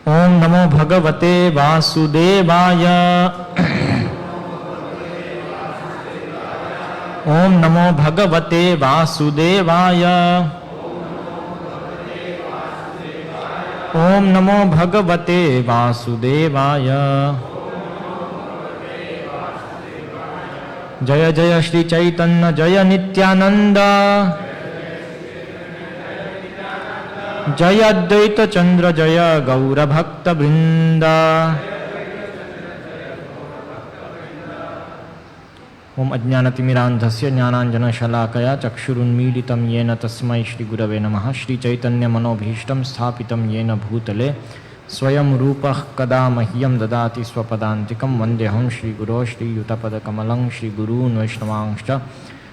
ओम नमो भगवते वासुदेवाय। ओम नमो भगवते वासुदेवाय। ओम नमो भगवते वासुदेवाय। जय जय श्री चैतन्य जय नित्यानंद। जय अद्वैत चंद्र जय गौर भक्त वृंद। ओम अज्ञानतिमिरान्धस्य ज्ञानाञ्जनशलाकया चक्षुरुन्मीलितं येन तस्मै श्रीगुरवे नमः। श्रीचैतन्यमनोभीष्टं स्थापितं येन भूतले स्वयं रूपः कदा मह्यं ददाति स्वपदान्तिकं। वन्देऽहं श्रीगुरो श्रीयुतपदकमलं श्रीगुरून् वैष्णवांश्च।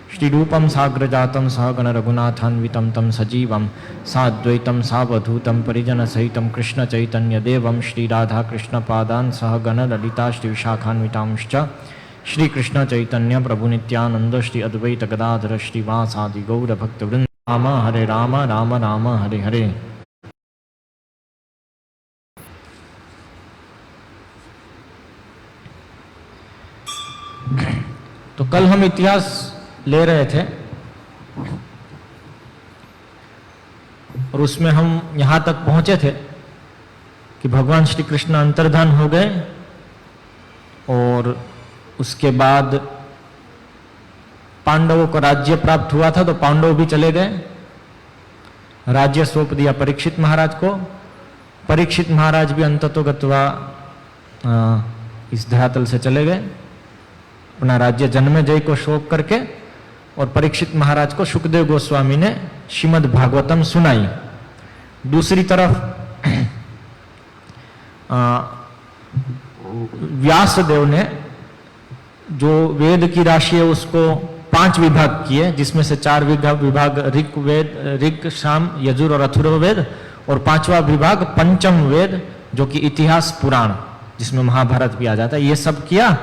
श्रीरूपं साग्रजातं सहगण रघुनाथान्वितं तं सजीवं साद्वैतं सावधूतं परिजनसहितं कृष्णचैतन्यदेवं श्रीराधाकृष्णपादान् सहगण ललिता श्रीविशाखान्वितांश्च। श्री कृष्ण चैतन्य प्रभु नित्यानंद श्री अद्वैत गदाधर श्रीवासादि गौर भक्तवृंद। राम हरे राम राम राम हरे हरे। तो कल हम इतिहास ले रहे थे और उसमें हम यहां तक पहुंचे थे कि भगवान श्री कृष्ण अंतर्धान हो गए और उसके बाद पांडवों को राज्य प्राप्त हुआ था, तो पांडव भी चले गए। राज्य सौंप दिया परीक्षित महाराज को। परीक्षित महाराज भी अंततोगत्वा इस धरातल से चले गए, अपना राज्य जन्मेजय को सौंप करके। और परीक्षित महाराज को सुखदेव गोस्वामी ने श्रीमद् भागवतम सुनाई। दूसरी तरफ व्यासदेव ने जो वेद की राशि है उसको 5 विभाग किए, जिसमें से 4 विभाग ऋग साम यजुर और अथर्ववेद, और 5वां विभाग पंचम वेद जो कि इतिहास पुराण जिसमें महाभारत भी आ जाता है, ये सब किया।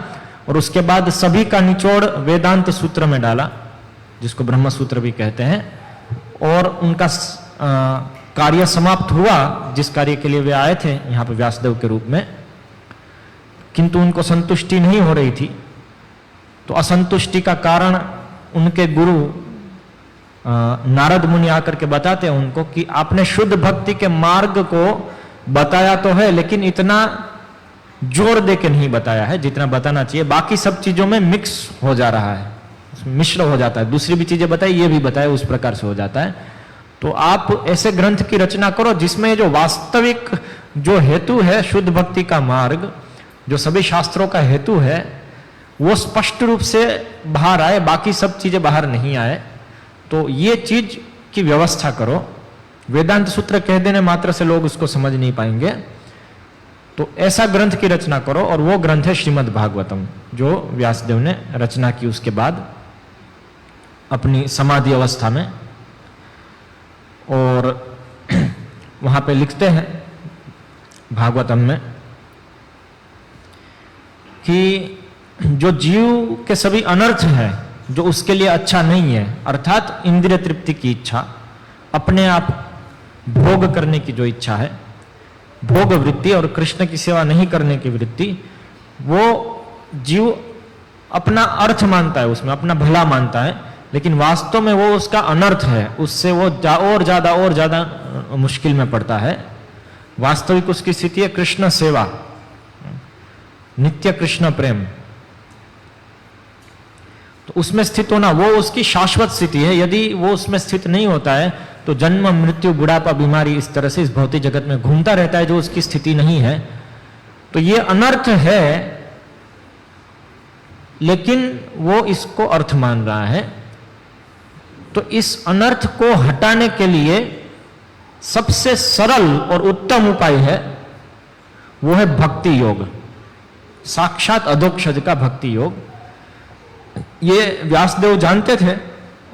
और उसके बाद सभी का निचोड़ वेदांत सूत्र में डाला, जिसको ब्रह्म सूत्र भी कहते हैं। और उनका कार्य समाप्त हुआ, जिस कार्य के लिए वे आए थे यहाँ पे व्यासदेव के रूप में, किंतु उनको संतुष्टि नहीं हो रही थी। तो असंतुष्टि का कारण उनके गुरु नारद मुनि आकर के बताते हैं उनको कि आपने शुद्ध भक्ति के मार्ग को बताया तो है, लेकिन इतना जोर दे के नहीं बताया है जितना बताना चाहिए। बाकी सब चीजों में मिक्स हो जा रहा है, मिश्र हो जाता है। दूसरी भी चीजें बताई, ये भी बताए, उस प्रकार से हो जाता है। तो आप ऐसे ग्रंथ की रचना करो जिसमें जो वास्तविक जो हेतु है, शुद्ध भक्ति का मार्ग जो सभी शास्त्रों का हेतु है, वो स्पष्ट रूप से बाहर आए, बाकी सब चीजें बाहर नहीं आए। तो ये चीज की व्यवस्था करो। वेदांत सूत्र कह देने मात्र से लोग उसको समझ नहीं पाएंगे। तो ऐसा ग्रंथ की रचना करो, और वो ग्रंथ है श्रीमद् भागवतम, जो व्यासदेव ने रचना की उसके बाद अपनी समाधि अवस्था में। और वहां पे लिखते हैं भागवतम में कि जो जीव के सभी अनर्थ है, जो उसके लिए अच्छा नहीं है, अर्थात इंद्रिय तृप्ति की इच्छा, अपने आप भोग करने की जो इच्छा है, भोग वृत्ति, और कृष्ण की सेवा नहीं करने की वृत्ति, वो जीव अपना अर्थ मानता है, उसमें अपना भला मानता है, लेकिन वास्तव में वो उसका अनर्थ है। उससे वो और ज्यादा मुश्किल में पड़ता है। वास्तविक उसकी स्थिति है कृष्ण सेवा, नित्य कृष्ण प्रेम। तो उसमें स्थित होना वो उसकी शाश्वत स्थिति है। यदि वो उसमें स्थित नहीं होता है तो जन्म मृत्यु बुढ़ापा बीमारी इस तरह से इस भौतिक जगत में घूमता रहता है, जो उसकी स्थिति नहीं है। तो ये अनर्थ है, लेकिन वो इसको अर्थ मान रहा है। तो इस अनर्थ को हटाने के लिए सबसे सरल और उत्तम उपाय है, वो है भक्ति योग, साक्षात अधोक्षज का भक्ति योग। ये व्यासदेव जानते थे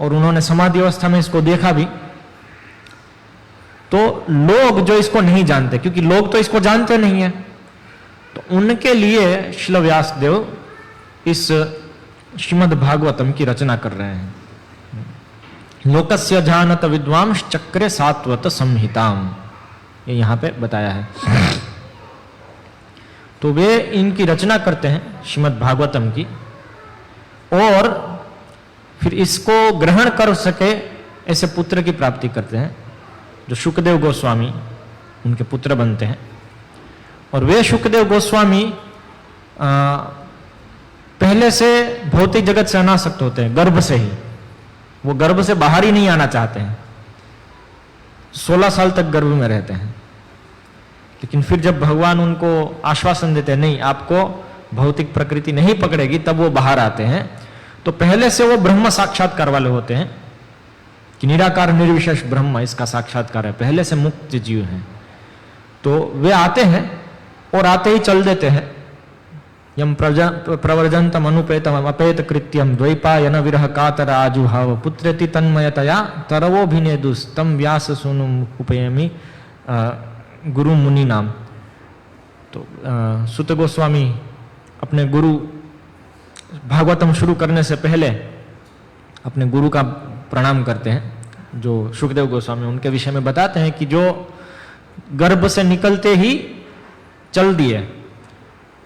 और उन्होंने समाधि अवस्था में इसको देखा भी। तो लोग जो इसको नहीं जानते, क्योंकि लोग तो इसको जानते नहीं है, तो उनके लिए श्रील व्यासदेव इस श्रीमद् भागवतम की रचना कर रहे हैं। लोकस्य जानत विद्वांस चक्रे सात्वत संहिताम, ये यहां पे बताया है। तो वे इनकी रचना करते हैं श्रीमद् भागवतम की, और फिर इसको ग्रहण कर सके ऐसे पुत्र की प्राप्ति करते हैं, जो शुकदेव गोस्वामी उनके पुत्र बनते हैं। और वे शुकदेव गोस्वामी पहले से भौतिक जगत से अनासक्त होते हैं, गर्भ से ही। वो गर्भ से बाहर ही नहीं आना चाहते हैं, 16 साल तक गर्भ में रहते हैं। लेकिन फिर जब भगवान उनको आश्वासन देते हैं, नहीं आपको भौतिक प्रकृति नहीं पकड़ेगी, तब वो बाहर आते हैं। तो पहले से वो ब्रह्म साक्षात्कार वाले होते हैं कि निराकार निर्विशेष ब्रह्म इसका साक्षात्कार है, पहले से मुक्त जीव हैं। तो वे आते हैं और आते ही चल देते हैं। यम प्रवर्जंतम अनुपेतम अपेत कृत्यम द्वैपायन विरह कातर आजुहाव पुत्रेति तन्मयतया तरवोभिनेदुस्तम व्यास सुनु उपयमी गुरु मुनि नाम। तो सुत गोस्वामी अपने गुरु भागवतम शुरू करने से पहले अपने गुरु का प्रणाम करते हैं, जो शुकदेव गोस्वामी, उनके विषय में बताते हैं कि जो गर्भ से निकलते ही चल दिए,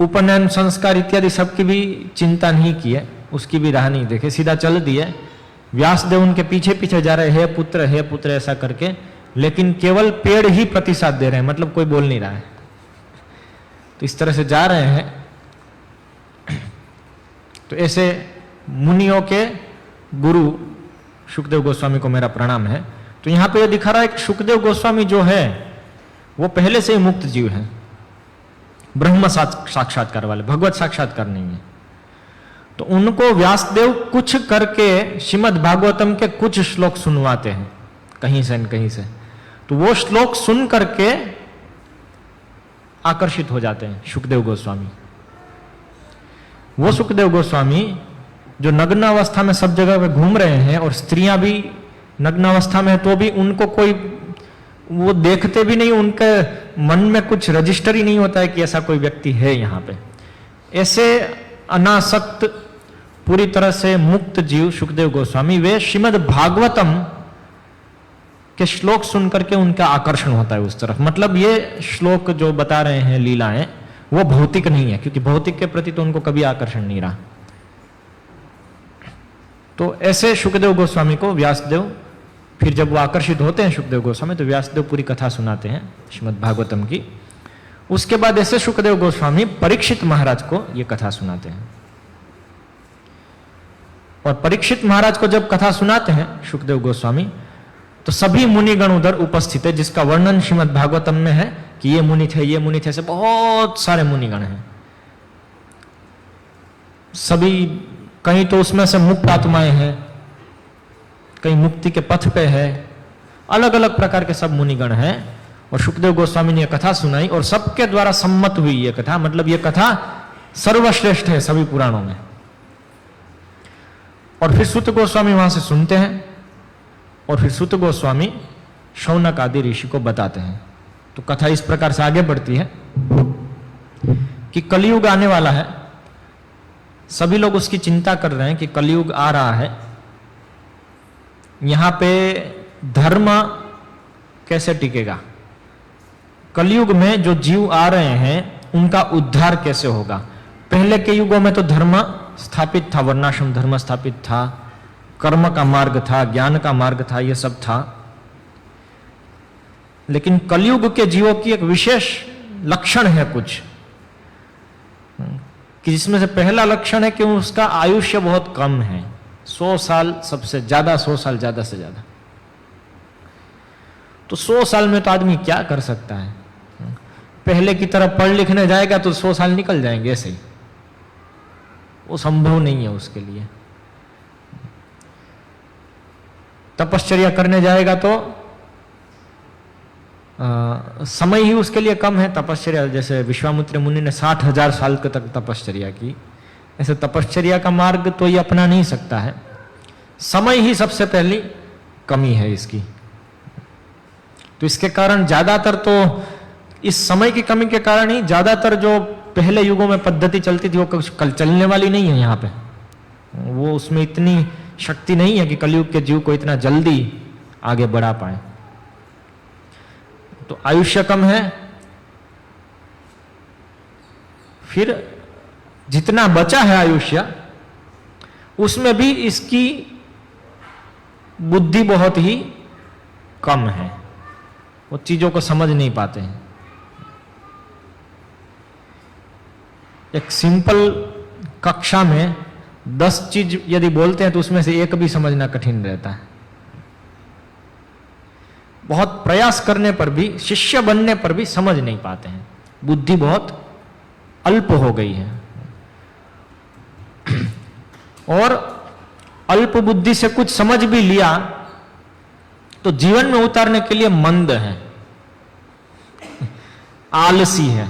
उपनयन संस्कार इत्यादि सबकी भी चिंता नहीं की है, उसकी भी राह नहीं देखे, सीधा चल दिए। व्यासदेव उनके पीछे पीछे जा रहे, हे पुत्र ऐसा करके, लेकिन केवल पेड़ ही प्रतिसाद दे रहे हैं, मतलब कोई बोल नहीं रहा है। तो इस तरह से जा रहे हैं। तो ऐसे मुनियों के गुरु शुकदेव गोस्वामी को मेरा प्रणाम है। तो यहां पे यह दिखा रहा है कि शुकदेव गोस्वामी जो है वो पहले से ही मुक्त जीव है, ब्रह्म साक्षात्कार वाले, भगवत साक्षात्कार नहीं है। तो उनको व्यासदेव कुछ करके श्रीमद् भागवतम के कुछ श्लोक सुनवाते हैं कहीं से न कहीं से। तो वो श्लोक सुन करके आकर्षित हो जाते हैं शुकदेव गोस्वामी। वो सुखदेव गोस्वामी जो नग्न अवस्था में सब जगह पे घूम रहे हैं, और स्त्रियां भी नग्न अवस्था में, तो भी उनको कोई वो देखते भी नहीं, उनके मन में कुछ रजिस्टर ही नहीं होता है कि ऐसा कोई व्यक्ति है यहाँ पे। ऐसे अनासक्त पूरी तरह से मुक्त जीव शुकदेव गोस्वामी, वे श्रीमद् भागवतम के श्लोक सुन करके उनका आकर्षण होता है उस तरफ। मतलब ये श्लोक जो बता रहे हैं लीलाएं, वो भौतिक नहीं है, क्योंकि भौतिक के प्रति तो उनको कभी आकर्षण नहीं रहा। तो ऐसे शुकदेव गोस्वामी को व्यासदेव, फिर जब वो आकर्षित होते हैं शुकदेव गोस्वामी, तो व्यासदेव पूरी कथा सुनाते हैं श्रीमद् भागवतम की। उसके बाद ऐसे शुकदेव गोस्वामी परीक्षित महाराज को ये कथा सुनाते हैं। और परीक्षित महाराज को जब कथा सुनाते हैं शुकदेव गोस्वामी, तो सभी मुनिगण उधर उपस्थित है, जिसका वर्णन श्रीमद् भागवतम में है कि ये मुनि थे, ये मुनि थे, ऐसे बहुत सारे मुनिगण हैं। सभी, कहीं तो उसमें से मुक्त आत्माएं हैं, कहीं मुक्ति के पथ पे है, अलग अलग प्रकार के सब मुनिगण हैं। और शुकदेव गोस्वामी ने यह कथा सुनाई और सबके द्वारा सम्मत हुई ये कथा। मतलब ये कथा सर्वश्रेष्ठ है सभी पुराणों में। और फिर सुत गोस्वामी वहां से सुनते हैं, और फिर सुत गोस्वामी शौनक आदि ऋषि को बताते हैं। तो कथा इस प्रकार से आगे बढ़ती है कि कलयुग आने वाला है, सभी लोग उसकी चिंता कर रहे हैं कि कलयुग आ रहा है, यहां पे धर्म कैसे टिकेगा, कलयुग में जो जीव आ रहे हैं उनका उद्धार कैसे होगा। पहले के युगों में तो धर्म स्थापित था, वर्णाश्रम धर्म स्थापित था, कर्म का मार्ग था, ज्ञान का मार्ग था, यह सब था। लेकिन कलयुग के जीवों की एक विशेष लक्षण है कुछ, कि जिसमें से पहला लक्षण है कि उसका आयुष्य बहुत कम है, 100 साल सबसे ज्यादा, 100 साल ज्यादा से ज्यादा। तो 100 साल में तो आदमी क्या कर सकता है, पहले की तरह पढ़ लिखने जाएगा तो 100 साल निकल जाएंगे ऐसे ही, वो संभव नहीं है उसके लिए। तपश्चर्या करने जाएगा तो समय ही उसके लिए कम है। तपश्चर्या, जैसे विश्वामित्र मुनि ने 60,000 साल तक तपश्चर्या की, ऐसे तपश्चर्या का मार्ग तो ये अपना नहीं सकता है। समय ही सबसे पहली कमी है इसकी। तो इसके कारण ज्यादातर, तो इस समय की कमी के कारण ही ज्यादातर जो पहले युगों में पद्धति चलती थी वो कल चलने वाली नहीं है यहाँ पे। वो उसमें इतनी शक्ति नहीं है कि कलयुग के जीव को इतना जल्दी आगे बढ़ा पाए। तो आयुष्य कम है, फिर जितना बचा है आयुष्य उसमें भी इसकी बुद्धि बहुत ही कम है, वो चीजों को समझ नहीं पाते हैं। एक सिंपल कक्षा में 10 चीज यदि बोलते हैं तो उसमें से एक भी समझना कठिन रहता है। बहुत प्रयास करने पर भी, शिष्य बनने पर भी समझ नहीं पाते हैं, बुद्धि बहुत अल्प हो गई है। और अल्प बुद्धि से कुछ समझ भी लिया तो जीवन में उतारने के लिए मंद है, आलसी है,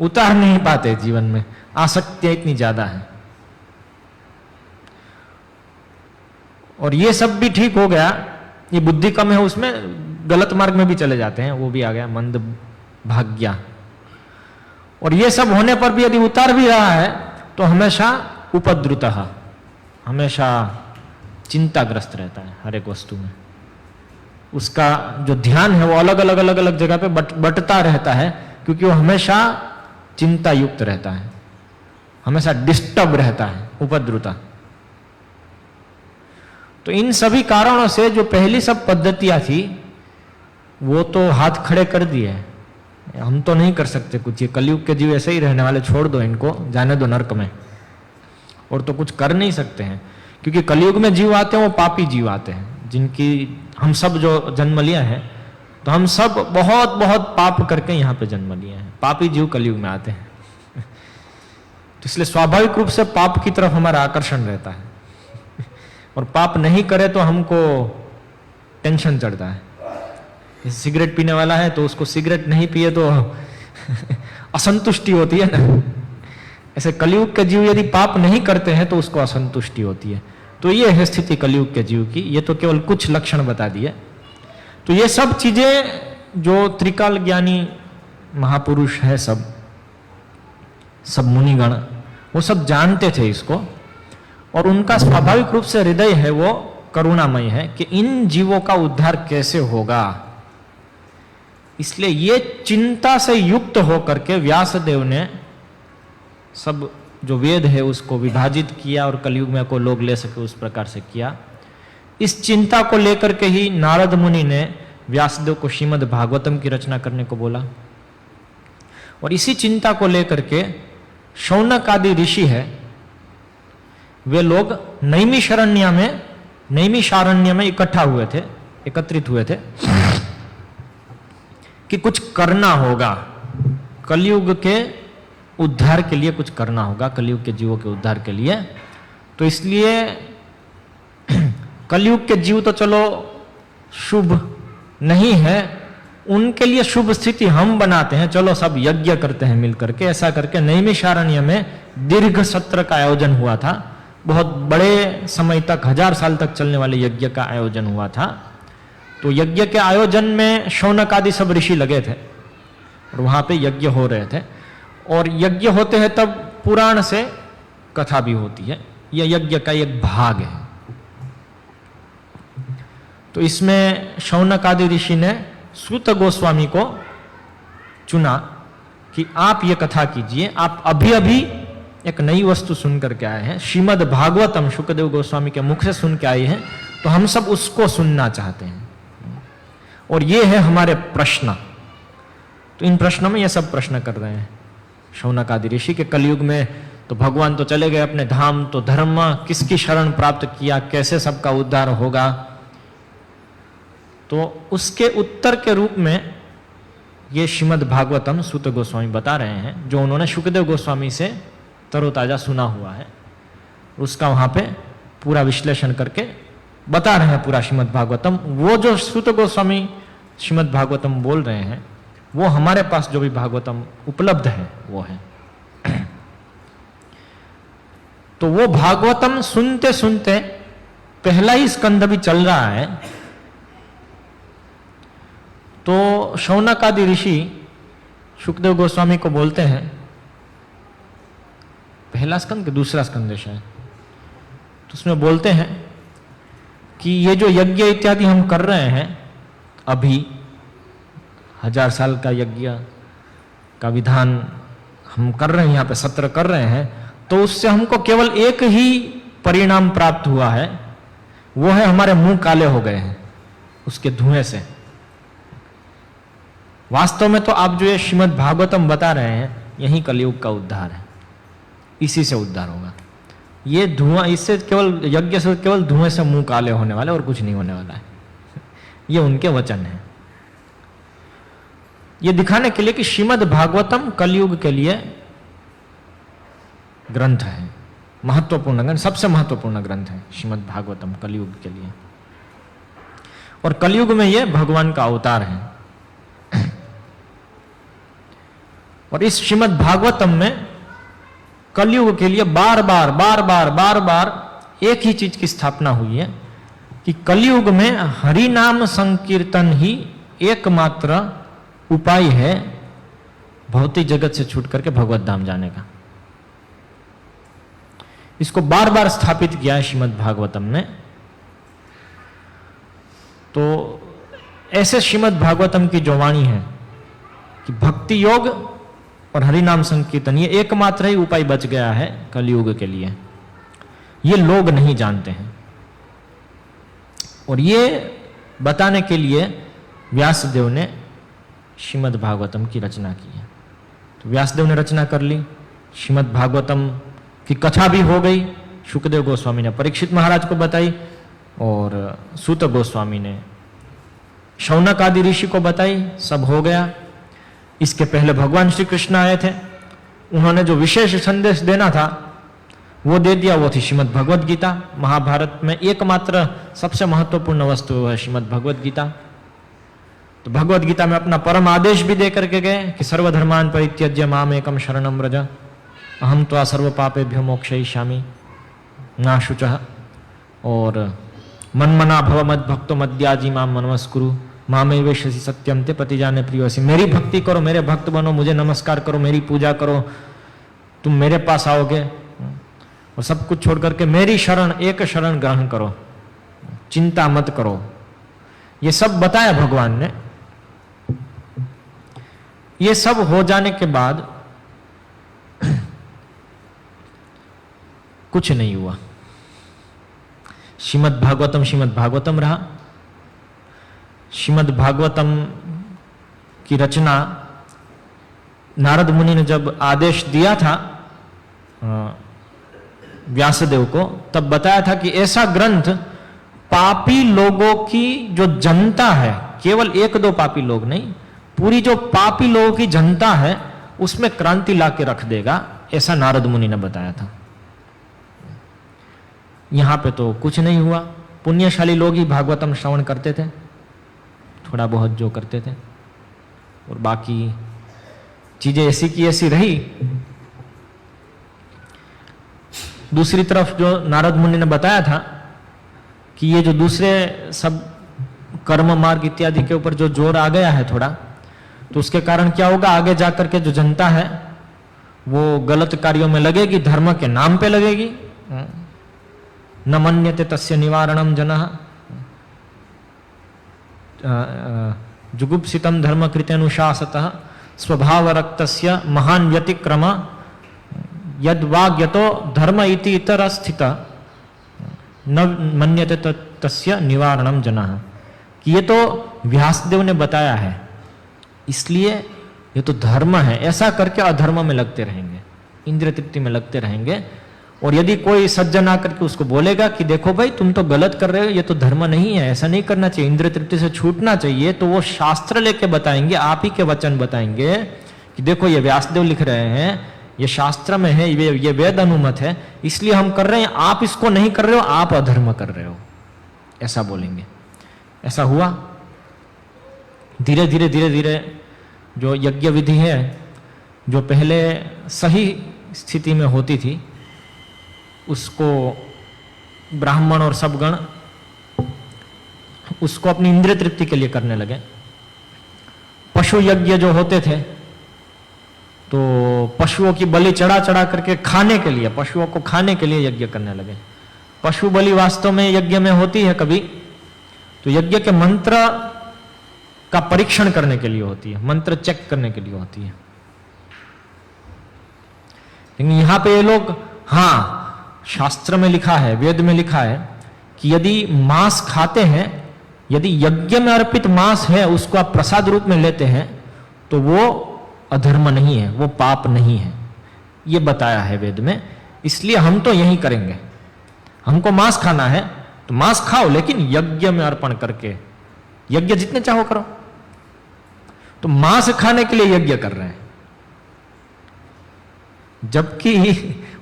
उतार नहीं पाते जीवन में, आसक्तियां इतनी ज्यादा है। और ये सब भी ठीक हो गया, ये बुद्धि कम है उसमें गलत मार्ग में भी चले जाते हैं, वो भी आ गया मंद भाग्या। और ये सब होने पर भी यदि उतार भी रहा है तो हमेशा उपद्रुतः, हमेशा चिंताग्रस्त रहता है हर एक वस्तु में। उसका जो ध्यान है वो अलग अलग जगह पे बटता रहता है, क्योंकि वो हमेशा चिंता युक्त रहता है, हमेशा डिस्टर्ब रहता है, उपद्रुता। तो इन सभी कारणों से जो पहली सब पद्धतियां थी वो तो हाथ खड़े कर दिए, हम तो नहीं कर सकते कुछ, ये कलयुग के जीव ऐसे ही रहने वाले, छोड़ दो इनको, जाने दो नरक में, और तो कुछ कर नहीं सकते हैं। क्योंकि कलयुग में जीव आते हैं वो पापी जीव आते हैं, जिनकी हम सब जो जन्म लिया है, तो हम सब बहुत बहुत पाप करके यहाँ पे जन्म लिए हैं, पापी जीव कलयुग में आते हैं। तो इसलिए स्वाभाविक रूप से पाप की तरफ हमारा आकर्षण रहता है, और पाप नहीं करे तो हमको टेंशन चढ़ता है। सिगरेट पीने वाला है तो उसको सिगरेट नहीं पिए तो असंतुष्टि होती है ना, ऐसे कलयुग के जीव यदि पाप नहीं करते हैं तो उसको असंतुष्टि होती है। तो ये है स्थिति कलयुग के जीव की। ये तो केवल कुछ लक्षण बता दिए। तो ये सब चीजें जो त्रिकाल ज्ञानी महापुरुष है, सब मुनिगण, वो सब जानते थे इसको, और उनका स्वाभाविक रूप से हृदय है वो करुणामय है कि इन जीवों का उद्धार कैसे होगा। इसलिए ये चिंता से युक्त होकर के व्यासदेव ने सब जो वेद है उसको विभाजित किया और कलयुग में को लोग ले सके उस प्रकार से किया। इस चिंता को लेकर के ही नारद मुनि ने व्यासदेव को श्रीमद् भागवतम की रचना करने को बोला, और इसी चिंता को लेकर के शौनक आदि ऋषि है, वे लोग नैमिषारण्य में इकट्ठा हुए थे, एकत्रित हुए थे कि कुछ करना होगा, कलयुग के उद्धार के लिए कुछ करना होगा, कलयुग के जीवों के उद्धार के लिए। तो इसलिए कलयुग के जीव तो चलो शुभ नहीं है, उनके लिए शुभ स्थिति हम बनाते हैं, चलो सब यज्ञ करते हैं मिलकर के। ऐसा करके नैमिषारण्य में दीर्घ सत्र का आयोजन हुआ था, बहुत बड़े समय तक, 1000 साल तक चलने वाले यज्ञ का आयोजन हुआ था। तो यज्ञ के आयोजन में शौनक आदि सब ऋषि लगे थे और वहां पे यज्ञ हो रहे थे, और यज्ञ होते हैं तब पुराण से कथा भी होती है, यह यज्ञ का एक भाग है। तो इसमें शौनक आदि ऋषि ने सूत गोस्वामी को चुना कि आप ये कथा कीजिए, आप अभी अभी एक नई वस्तु सुन करके आए हैं, श्रीमद् भागवतम शुकदेव गोस्वामी के मुख से सुन के आए हैं, तो हम सब उसको सुनना चाहते हैं, और ये है हमारे प्रश्न। तो इन प्रश्नों में ये सब प्रश्न कर रहे हैं शौनक आदि ऋषि के। कलयुग में तो भगवान तो चले गए अपने धाम, तो धर्म किसकी शरण प्राप्त किया, कैसे सबका उद्धार होगा। तो उसके उत्तर के रूप में ये श्रीमद् भागवतम सूत गोस्वामी बता रहे हैं, जो उन्होंने शुकदेव गोस्वामी से तरोताजा सुना हुआ है, उसका वहां पे पूरा विश्लेषण करके बता रहे हैं पूरा श्रीमद् भागवतम। वो जो सूत गोस्वामी श्रीमद् भागवतम बोल रहे हैं वो हमारे पास जो भी भागवतम उपलब्ध है वो है। तो वो भागवतम सुनते सुनते पहला ही स्कंद भी चल रहा है, तो शौनक आदि ऋषि शुकदेव गोस्वामी को बोलते हैं, पहला स्कंद के दूसरा स्कंद है, तो उसमें बोलते हैं कि ये जो यज्ञ इत्यादि हम कर रहे हैं, अभी 1000 साल का यज्ञ का विधान हम कर रहे हैं, यहाँ पे सत्र कर रहे हैं, तो उससे हमको केवल एक ही परिणाम प्राप्त हुआ है, वो है हमारे मुंह काले हो गए हैं उसके धुएं से। वास्तव में तो आप जो ये श्रीमद् भागवतम बता रहे हैं, यही कलयुग का उद्धार है, इसी से उद्धार होगा। ये धुआं, इससे केवल यज्ञ से केवल धुएं से मुंह काले होने वाले, और कुछ नहीं होने वाला है। ये उनके वचन है, ये दिखाने के लिए कि श्रीमद् भागवतम कलयुग के लिए ग्रंथ है, महत्वपूर्ण ग्रंथ, सबसे महत्वपूर्ण ग्रंथ है श्रीमद् भागवतम कलयुग के लिए। और कलयुग में ये भगवान का अवतार है। और इस श्रीमद् भागवतम में कलयुग के लिए बार बार एक ही चीज की स्थापना हुई है कि कलयुग में हरि नाम संकीर्तन ही एकमात्र उपाय है भौतिक जगत से छूट करके भगवत धाम जाने का। इसको बार बार स्थापित किया है श्रीमद् भागवतम में। तो ऐसे श्रीमद् भागवतम की जो वाणी है कि भक्ति योग और हरि नाम संकीर्तन, ये एकमात्र ही उपाय बच गया है कलयुग के लिए। ये लोग नहीं जानते हैं, और ये बताने के लिए व्यासदेव ने श्रीमद् भागवतम की रचना की है। तो व्यासदेव ने रचना कर ली, श्रीमद् भागवतम की कथा भी हो गई, शुकदेव गोस्वामी ने परीक्षित महाराज को बताई, और सूत गोस्वामी ने शौनक आदि ऋषि को बताई, सब हो गया। इसके पहले भगवान श्री कृष्ण आए थे, उन्होंने जो विशेष संदेश देना था वो दे दिया, वो थी श्रीमद् भगवद गीता। महाभारत में एकमात्र सबसे महत्वपूर्ण वस्तु है श्रीमद् भगवद गीता। तो भगवद गीता में अपना परम आदेश भी दे करके गए कि सर्वधर्मान परित्यज्य माम एकम शरणम व्रज अहम त्वा सर्व पापेभ्यो मोक्षयिष्यामि ना शुचः, और मन्मना भव मद भक्तो मद्याजी माम मनमस्कुरु मामेवेशसि सत्यम ते प्रतिजाने प्रियोसि। मेरी भक्ति करो, मेरे भक्त बनो, मुझे नमस्कार करो, मेरी पूजा करो, तुम मेरे पास आओगे, और सब कुछ छोड़ करके मेरी शरण, एक शरण ग्रहण करो, चिंता मत करो। ये सब बताया भगवान ने। ये सब हो जाने के बाद कुछ नहीं हुआ। श्रीमद् भागवतम रहा। श्रीमद् भागवतम की रचना नारद मुनि ने जब आदेश दिया था व्यासदेव को, तब बताया था कि ऐसा ग्रंथ पापी लोगों की जो जनता है, केवल एक दो पापी लोग नहीं, पूरी जो पापी लोगों की जनता है उसमें क्रांति लाके रख देगा, ऐसा नारद मुनि ने बताया था। यहां पे तो कुछ नहीं हुआ। पुण्यशाली लोग ही भागवतम श्रवण करते थे, थोड़ा बहुत जो करते थे, और बाकी चीजें ऐसी की ऐसी रही। दूसरी तरफ जो नारद मुनि ने बताया था कि ये जो दूसरे सब कर्म मार्ग इत्यादि के ऊपर जो जोर आ गया है थोड़ा, तो उसके कारण क्या होगा, आगे जाकर के जो जनता है वो गलत कार्यों में लगेगी, धर्म के नाम पे लगेगी। न मन्यते तस्य निवारणम जनः जुगुप्सितम धर्म कृत्यनुशासतः स्वभाव रक्तस्य महान व्यतिक्रम यद्वाग्यतो धर्म इति इतर स्थित न मन्यते तस्य निवारणम जनः। कि ये तो व्यासदेव ने बताया है, इसलिए ये तो धर्म है, ऐसा करके अधर्म में लगते रहेंगे, इंद्रिय तृप्ति में लगते रहेंगे। और यदि कोई सज्जन आकर के उसको बोलेगा कि देखो भाई तुम तो गलत कर रहे हो, ये तो धर्म नहीं है, ऐसा नहीं करना चाहिए, इंद्रिय तृप्ति से छूटना चाहिए, तो वो शास्त्र लेके बताएंगे, आप ही के वचन बताएंगे कि देखो ये व्यासदेव लिख रहे हैं, ये शास्त्र में है, ये वेद अनुमत है, इसलिए हम कर रहे हैं, आप इसको नहीं कर रहे हो, आप अधर्म कर रहे हो, ऐसा बोलेंगे। ऐसा हुआ। धीरे धीरे जो यज्ञ विधि है, जो पहले सही स्थिति में होती थी, उसको ब्राह्मण और सब गण उसको अपनी इंद्रिय तृप्ति के लिए करने लगे। पशु यज्ञ जो होते थे, तो पशुओं की बलि चढ़ा करके खाने के लिए, पशुओं को खाने के लिए यज्ञ करने लगे। पशु बलि वास्तव में यज्ञ में होती है कभी, तो यज्ञ के मंत्र का परीक्षण करने के लिए होती है, मंत्र चेक करने के लिए होती है। लेकिन यहां पे ये लोग, हाँ शास्त्र में लिखा है, वेद में लिखा है कि यदि मांस खाते हैं, यदि यज्ञ में अर्पित मांस है उसको आप प्रसाद रूप में लेते हैं तो वो अधर्म नहीं है, वो पाप नहीं है, ये बताया है वेद में। इसलिए हम तो यही करेंगे, हमको मांस खाना है तो मांस खाओ, लेकिन यज्ञ में अर्पण करके, यज्ञ जितने चाहो करो। तो मांस खाने के लिए यज्ञ कर रहे हैं, जबकि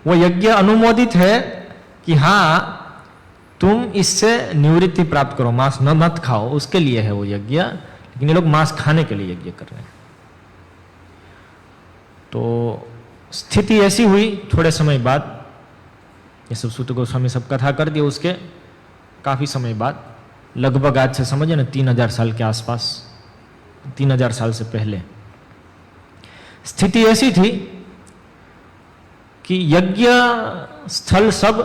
वो यज्ञ अनुमोदित है कि हां तुम इससे निवृत्ति प्राप्त करो, मांस न मत खाओ, उसके लिए है वो यज्ञ। लेकिन ये लोग मांस खाने के लिए यज्ञ कर रहे हैं। तो स्थिति ऐसी हुई, थोड़े समय बाद, ये सब सूत गोस्वामी सब कथा कर दिए, उसके काफी समय बाद, लगभग आज से समझिए ना 3000 साल के आसपास, 3000 साल से पहले, स्थिति ऐसी थी कि यज्ञ स्थल सब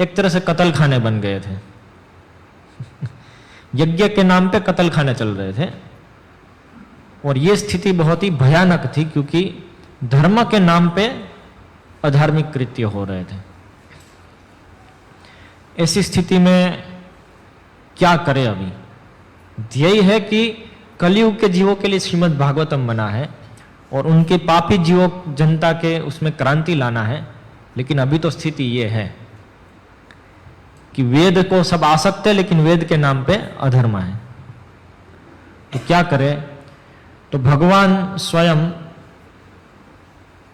एक तरह से कत्ल खाने बन गए थे। यज्ञ के नाम पे कत्ल खाने चल रहे थे, और यह स्थिति बहुत ही भयानक थी, क्योंकि धर्म के नाम पे अधार्मिक कृत्य हो रहे थे। ऐसी स्थिति में क्या करें? अभी ध्येय है कि कलयुग के जीवों के लिए श्रीमद् भागवतम बना है और उनके पापी जीवों जनता के उसमें क्रांति लाना है। लेकिन अभी तो स्थिति ये है कि वेद को सब आसक्त है, लेकिन वेद के नाम पे अधर्म है। तो क्या करें? तो भगवान स्वयं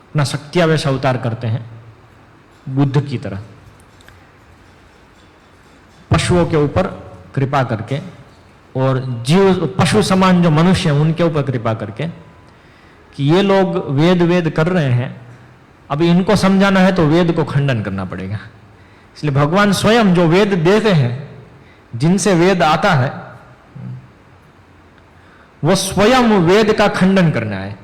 अपना शक्त्यावेश अवतार करते हैं, बुद्ध की तरह, पशुओं के ऊपर कृपा करके, और जीव पशु समान जो मनुष्य हैं उनके ऊपर कृपा करके, कि ये लोग वेद वेद कर रहे हैं, अभी इनको समझाना है तो वेद को खंडन करना पड़ेगा। इसलिए भगवान स्वयं जो वेद देते हैं, जिनसे वेद आता है, वो स्वयं वेद का खंडन करना है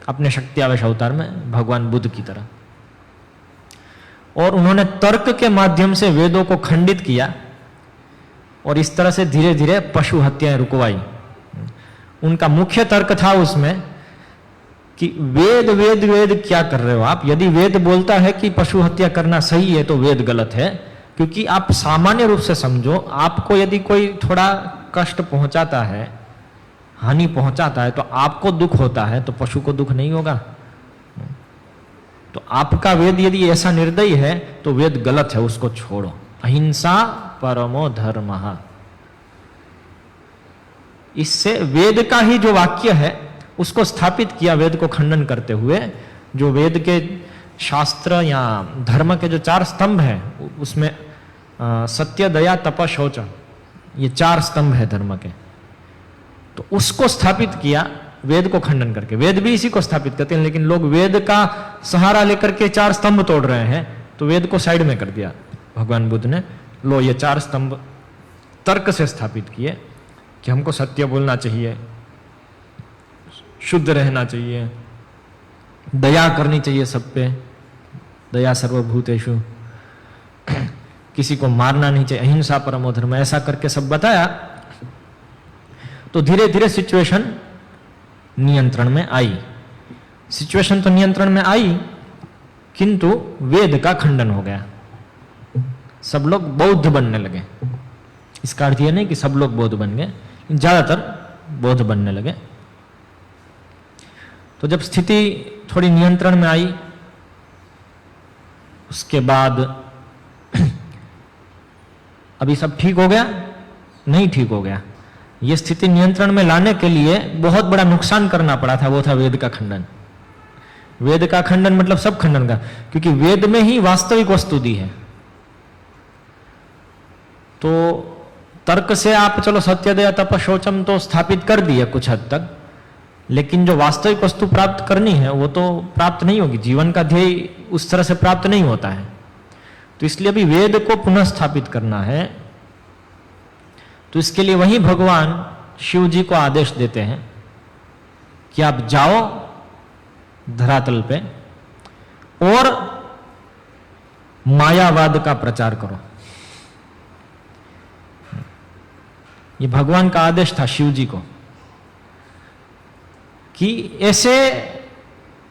अपने शक्त्यावेश अवतार में, भगवान बुद्ध की तरह। और उन्होंने तर्क के माध्यम से वेदों को खंडित किया, और इस तरह से धीरे धीरे पशु हत्याएं रुकवाई। उनका मुख्य तर्क था उसमें कि वेद वेद वेद क्या कर रहे हो आप? यदि वेद बोलता है कि पशु हत्या करना सही है तो वेद गलत है, क्योंकि आप सामान्य रूप से समझो, आपको यदि कोई थोड़ा कष्ट पहुंचाता है, हानि पहुंचाता है, तो आपको दुख होता है, तो पशु को दुख नहीं होगा? तो आपका वेद यदि ऐसा निर्दयी है तो वेद गलत है, उसको छोड़ो। अहिंसा परमो धर्मः। इससे वेद का ही जो वाक्य है उसको स्थापित किया, वेद को खंडन करते हुए। जो वेद के शास्त्र या धर्म के जो 4 स्तंभ हैं, उसमें सत्य, दया, तप, शौच, ये 4 स्तंभ है धर्म के। तो उसको स्थापित किया वेद को खंडन करके। वेद भी इसी को स्थापित करते हैं, लेकिन लोग वेद का सहारा लेकर के 4 स्तंभ तोड़ रहे हैं, तो वेद को साइड में कर दिया भगवान बुद्ध ने। लो, ये 4 स्तंभ तर्क से स्थापित किए कि हमको सत्य बोलना चाहिए, शुद्ध रहना चाहिए, दया करनी चाहिए सब पे, दया सर्वभूतेषु, किसी को मारना नहीं चाहिए, अहिंसा परमो धर्म, ऐसा करके सब बताया। तो धीरे धीरे सिचुएशन नियंत्रण में आई। सिचुएशन तो नियंत्रण में आई, किंतु वेद का खंडन हो गया। सब लोग बौद्ध बनने लगे। इसका अर्थ यह नहीं कि सब लोग बौद्ध बन गए, ज्यादातर बौद्ध बनने लगे। तो जब स्थिति थोड़ी नियंत्रण में आई, उसके बाद अभी सब ठीक हो गया? नहीं ठीक हो गया। यह स्थिति नियंत्रण में लाने के लिए बहुत बड़ा नुकसान करना पड़ा था, वो था वेद का खंडन। वेद का खंडन मतलब सब खंडन का, क्योंकि वेद में ही वास्तविक वस्तु दी है। तो तर्क से आप चलो सत्य, दया, तप, शौचम तो स्थापित कर दिए कुछ हद तक, लेकिन जो वास्तविक वस्तु प्राप्त करनी है वो तो प्राप्त नहीं होगी। जीवन का ध्येय उस तरह से प्राप्त नहीं होता है। तो इसलिए अभी वेद को पुनः स्थापित करना है। तो इसके लिए वही भगवान शिव जी को आदेश देते हैं कि आप जाओ धरातल पे और मायावाद का प्रचार करो। ये भगवान का आदेश था शिव जी को कि ऐसे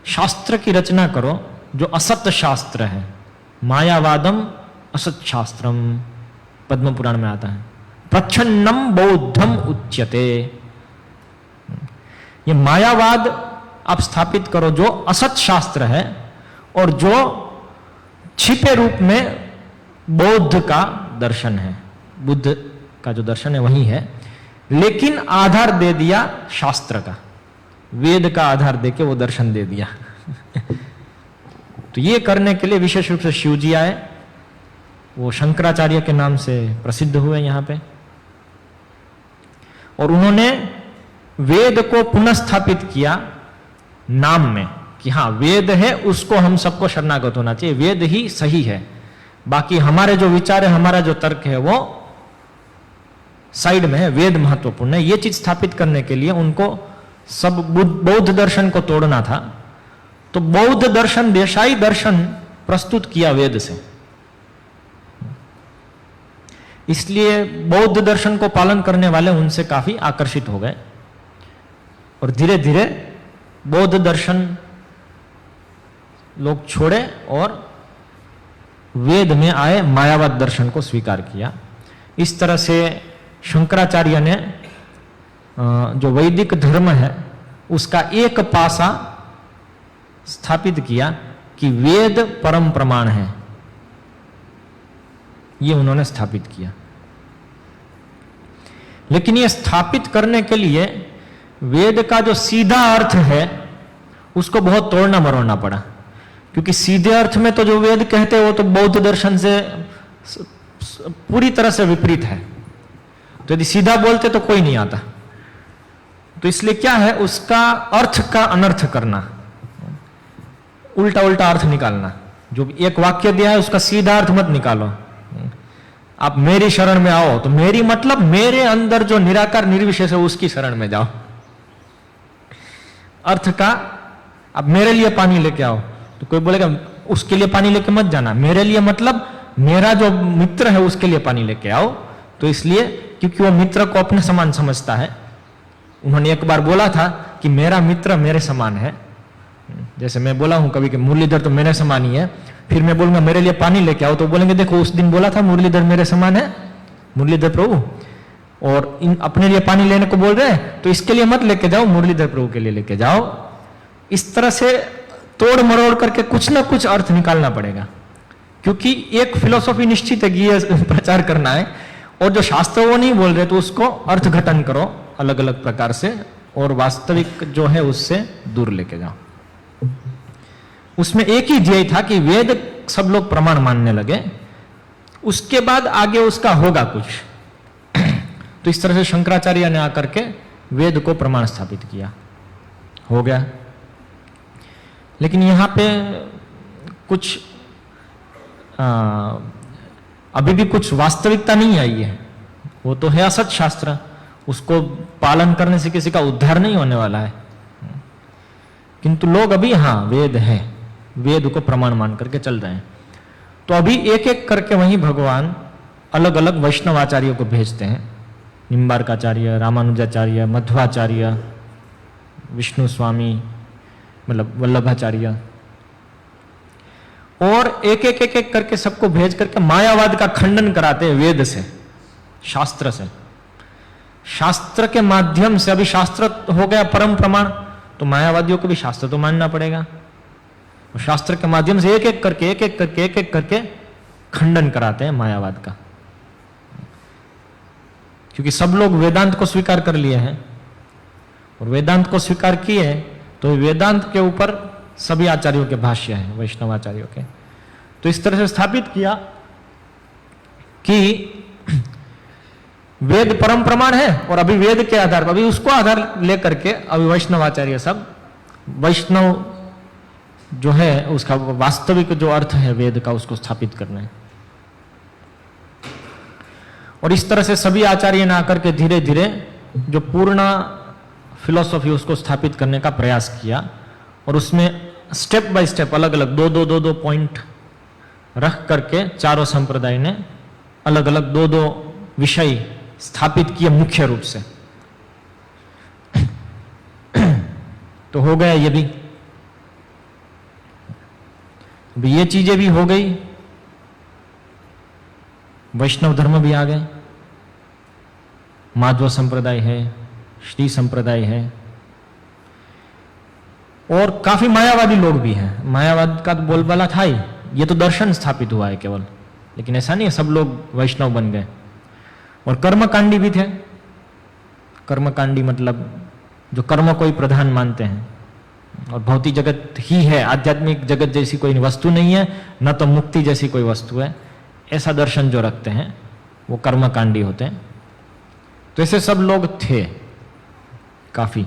शास्त्र की रचना करो जो असत शास्त्र है, मायावादम असत शास्त्रम, पद्म पुराण में आता है, प्रच्छन्नम बौद्धम उच्यते। ये मायावाद आप स्थापित करो जो असत शास्त्र है और जो छिपे रूप में बौद्ध का दर्शन है, बुद्ध का जो दर्शन है वही है, लेकिन आधार दे दिया शास्त्र का, वेद का आधार देके वो दर्शन दे दिया। तो ये करने के लिए विशेष रूप से शिव जी आए, वो शंकराचार्य के नाम से प्रसिद्ध हुए यहां पे, और उन्होंने वेद को पुनः स्थापित किया नाम में कि हाँ वेद है, उसको हम सबको शरणागत होना चाहिए, वेद ही सही है, बाकी हमारे जो विचार है, हमारा जो तर्क है वो साइड में है, वेद महत्वपूर्ण है। ये चीज स्थापित करने के लिए उनको सब बौद्ध दर्शन को तोड़ना था, तो बौद्ध दर्शन, देशाई दर्शन प्रस्तुत किया वेद से। इसलिए बौद्ध दर्शन को पालन करने वाले उनसे काफी आकर्षित हो गए और धीरे धीरे बौद्ध दर्शन लोग छोड़े और वेद में आए मायावाद दर्शन को स्वीकार किया। इस तरह से शंकराचार्य ने जो वैदिक धर्म है उसका एक पासा स्थापित किया कि वेद परम प्रमाण है, ये उन्होंने स्थापित किया। लेकिन ये स्थापित करने के लिए वेद का जो सीधा अर्थ है उसको बहुत तोड़ना मरोड़ना पड़ा, क्योंकि सीधे अर्थ में तो जो वेद कहते हैं वो तो बौद्ध दर्शन से पूरी तरह से विपरीत है, तो यदि सीधा बोलते तो कोई नहीं आता। तो इसलिए क्या है, उसका अर्थ का अनर्थ करना, उल्टा उल्टा अर्थ निकालना। जो एक वाक्य दिया है उसका सीधा अर्थ मत निकालो। आप मेरी शरण में आओ, तो मेरी मतलब मेरे अंदर जो निराकार निर्विशेष है उसकी शरण में जाओ। अर्थ का, अब मेरे लिए पानी लेके आओ, तो कोई बोलेगा उसके लिए पानी लेके मत जाना, मेरे लिए मतलब मेरा जो मित्र है उसके लिए पानी लेके आओ। तो इसलिए क्योंकि वो मित्र को अपने समान समझता है। उन्होंने एक बार बोला था कि मेरा मित्र मेरे समान है, जैसे मैं बोला हूं कभी कि मुरलीधर तो मेरे समान ही है, फिर मैं बोलूंगा मेरे लिए पानी लेके आओ, तो बोलेंगे देखो उस दिन बोला था मुरलीधर मेरे समान है, मुरलीधर प्रभु, और इन अपने लिए पानी लेने को बोल रहे हैं, तो इसके लिए मत लेके जाओ, मुरलीधर प्रभु के लिए लेके जाओ। इस तरह से तोड़ मरोड़ करके कुछ ना कुछ अर्थ निकालना पड़ेगा, क्योंकि एक फिलोसॉफी निश्चित है कि ये प्रचार करना है, और जो शास्त्र वो नहीं बोल रहे तो उसको अर्थ घटन करो अलग अलग प्रकार से, और वास्तविक जो है उससे दूर लेके जाओ। उसमें एक ही ध्येय था कि वेद सब लोग प्रमाण मानने लगे, उसके बाद आगे उसका होगा कुछ। तो इस तरह से शंकराचार्य ने आकर के वेद को प्रमाण स्थापित किया, हो गया। लेकिन यहां पे कुछ अभी भी कुछ वास्तविकता नहीं आई है। वो तो है असत शास्त्र, उसको पालन करने से किसी का उद्धार नहीं होने वाला है, किंतु लोग अभी हाँ वेद है, वेद को प्रमाण मान करके चल रहे हैं। तो अभी एक एक करके वहीं भगवान अलग अलग वैष्णवाचार्यों को भेजते हैं, निम्बार्काचार्य, रामानुजाचार्य, मध्वाचार्य, विष्णु स्वामी, मतलब वल्लभाचार्य, और एक एक एक एक करके सबको भेज करके मायावाद का खंडन कराते हैं वेद से, शास्त्र से। शास्त्र के माध्यम से, अभी शास्त्र हो गया परम प्रमाण, तो मायावादियों को भी शास्त्र तो मानना पड़ेगा। और शास्त्र के माध्यम से एक एक करके एक एक करके खंडन कराते हैं मायावाद का, क्योंकि सब लोग वेदांत को स्वीकार कर लिए हैं, और वेदांत को स्वीकार किए तो वेदांत के ऊपर सभी आचार्यों के भाष्य हैं, वैष्णवाचार्यों के। तो इस तरह से स्थापित किया कि वेद परम प्रमाण है, और अभी वेद के आधार पर, अभी उसको आधार लेकर के अभी वैष्णवाचार्य सब, वैष्णव जो है उसका वास्तविक जो अर्थ है वेद का उसको स्थापित करना है। और इस तरह से सभी आचार्य ने आकर के धीरे धीरे जो पूर्ण फिलॉसफी उसको स्थापित करने का प्रयास किया, और उसमें स्टेप बाय स्टेप अलग अलग दो पॉइंट रख करके चारों संप्रदाय ने अलग अलग दो विषय स्थापित किए मुख्य रूप से। तो हो गया ये भी। अब ये चीजें भी हो गई, वैष्णव धर्म भी आ गए, माध्व संप्रदाय है, श्री संप्रदाय है, और काफी मायावादी लोग भी हैं। मायावाद का तो बोलबाला था ही, ये तो दर्शन स्थापित हुआ है केवल, लेकिन ऐसा नहीं है सब लोग वैष्णव बन गए। और कर्मकांडी भी थे। कर्मकांडी मतलब जो कर्म को ही प्रधान मानते हैं, और भौतिक जगत ही है, आध्यात्मिक जगत जैसी कोई वस्तु नहीं है, न तो मुक्ति जैसी कोई वस्तु है, ऐसा दर्शन जो रखते हैं वो कर्मकांडी होते हैं। तो ऐसे सब लोग थे काफी।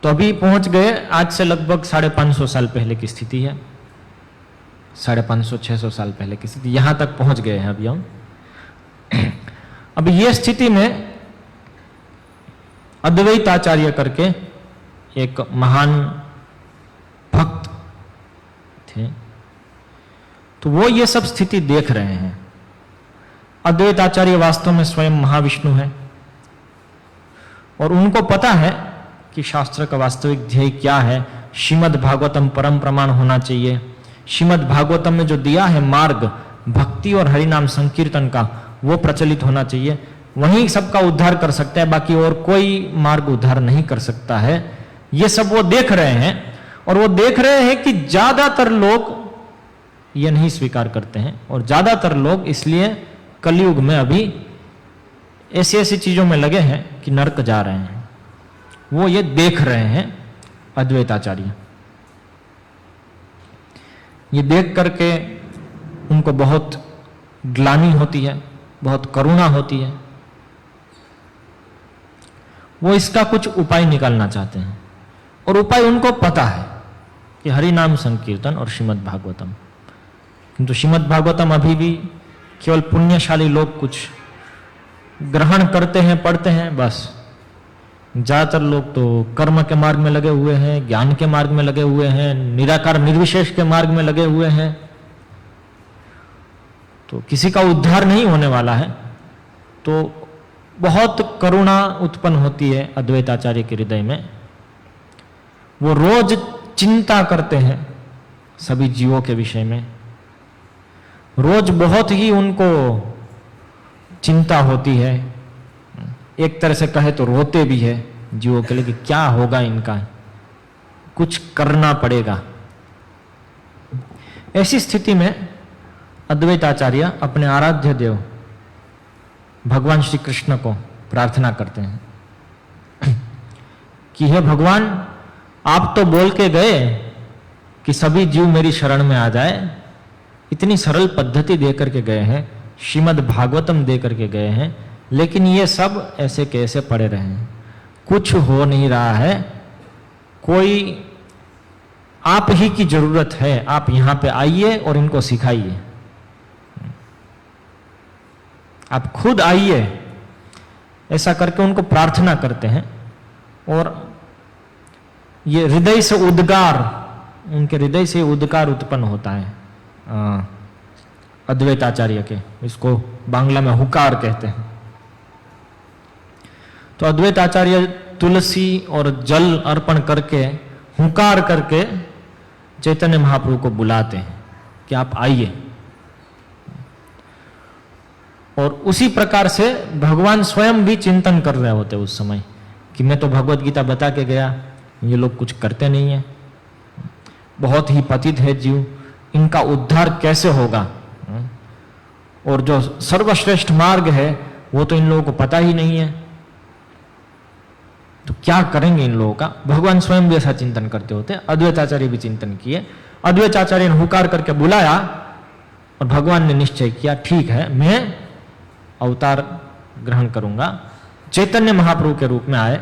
तो अभी पहुंच गए, आज से लगभग 550 साल पहले की स्थिति है, 550-600 साल पहले की स्थिति, यहां तक पहुंच गए हैं अभी हम। अभी ये स्थिति में अद्वैताचार्य करके एक महान भक्त थे, तो वो ये सब स्थिति देख रहे हैं। अद्वैताचार्य वास्तव में स्वयं महाविष्णु है, और उनको पता है कि शास्त्र का वास्तविक ध्येय क्या है। श्रीमद् भागवतम परम प्रमाण होना चाहिए। श्रीमद् भागवतम में जो दिया है मार्ग भक्ति और हरिनाम संकीर्तन का, वो प्रचलित होना चाहिए। वही सबका उद्धार कर सकता है, बाकी और कोई मार्ग उद्धार नहीं कर सकता है। ये सब वो देख रहे हैं, और वो देख रहे हैं कि ज्यादातर लोग ये नहीं स्वीकार करते हैं, और ज्यादातर लोग इसलिए कलयुग में अभी ऐसी ऐसी चीजों में लगे हैं कि नरक जा रहे हैं। वो ये देख रहे हैं अद्वैताचार्य। ये देख करके उनको बहुत ग्लानि होती है, बहुत करुणा होती है। वो इसका कुछ उपाय निकालना चाहते हैं, और उपाय उनको पता है कि हरि नाम संकीर्तन और श्रीमद् भागवतम। किंतु श्रीमद् भागवतम अभी भी केवल पुण्यशाली लोग कुछ ग्रहण करते हैं, पढ़ते हैं, बस। ज्यादातर लोग तो कर्म के मार्ग में लगे हुए हैं, ज्ञान के मार्ग में लगे हुए हैं, निराकार निर्विशेष के मार्ग में लगे हुए हैं। तो किसी का उद्धार नहीं होने वाला है। तो बहुत करुणा उत्पन्न होती है अद्वैताचार्य के हृदय में। वो रोज चिंता करते हैं सभी जीवों के विषय में। रोज बहुत ही उनको चिंता होती है। एक तरह से कहे तो रोते भी है जीवों के लिए कि क्या होगा इनका, कुछ करना पड़ेगा। ऐसी स्थिति में अद्वैताचार्य अपने आराध्य देव भगवान श्री कृष्ण को प्रार्थना करते हैं कि हे भगवान, आप तो बोल के गए कि सभी जीव मेरी शरण में आ जाए। इतनी सरल पद्धति दे करके गए हैं, श्रीमद् भागवतम दे करके गए हैं, लेकिन ये सब ऐसे कैसे पड़े रहे हैं, कुछ हो नहीं रहा है। कोई आप ही की जरूरत है, आप यहां पे आइए और इनको सिखाइए। आप खुद आइए, ऐसा करके उनको प्रार्थना करते हैं। और ये हृदय से उद्गार, उनके हृदय से उद्गार उत्पन्न होता है अद्वैताचार्य के। इसको बांग्ला में हुकार कहते हैं। तो अद्वैताचार्य तुलसी और जल अर्पण करके, हुकार करके चैतन्य महाप्रभु को बुलाते हैं कि आप आइए। और उसी प्रकार से भगवान स्वयं भी चिंतन कर रहे होते उस समय कि मैं तो भगवत गीता बता के गया, ये लोग कुछ करते नहीं है, बहुत ही पतित है जीव, इनका उद्धार कैसे होगा। और जो सर्वश्रेष्ठ मार्ग है वो तो इन लोगों को पता ही नहीं है, तो क्या करेंगे इन लोगों का। भगवान स्वयं भी ऐसा चिंतन करते होते। अद्वैताचार्य भी चिंतन किए। अद्वैताचार्य ने हुकार करके बुलाया और भगवान ने निश्चय किया, ठीक है, मैं अवतार ग्रहण करूंगा। चैतन्य महाप्रभु के रूप में आए।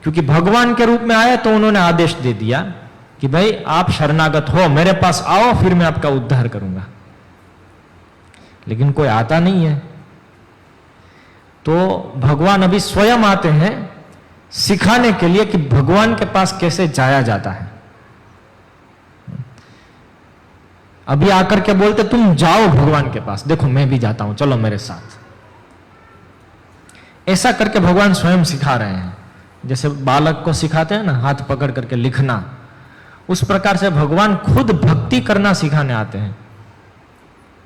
क्योंकि भगवान के रूप में आए तो उन्होंने आदेश दे दिया कि भाई आप शरणागत हो, मेरे पास आओ, फिर मैं आपका उद्धार करूंगा। लेकिन कोई आता नहीं है, तो भगवान अभी स्वयं आते हैं सिखाने के लिए कि भगवान के पास कैसे जाया जाता है। अभी आकर के बोलते तुम जाओ भगवान के पास, देखो मैं भी जाता हूं, चलो मेरे साथ। ऐसा करके भगवान स्वयं सिखा रहे हैं। जैसे बालक को सिखाते हैं ना, हाथ पकड़ करके लिखना, उस प्रकार से भगवान खुद भक्ति करना सिखाने आते हैं।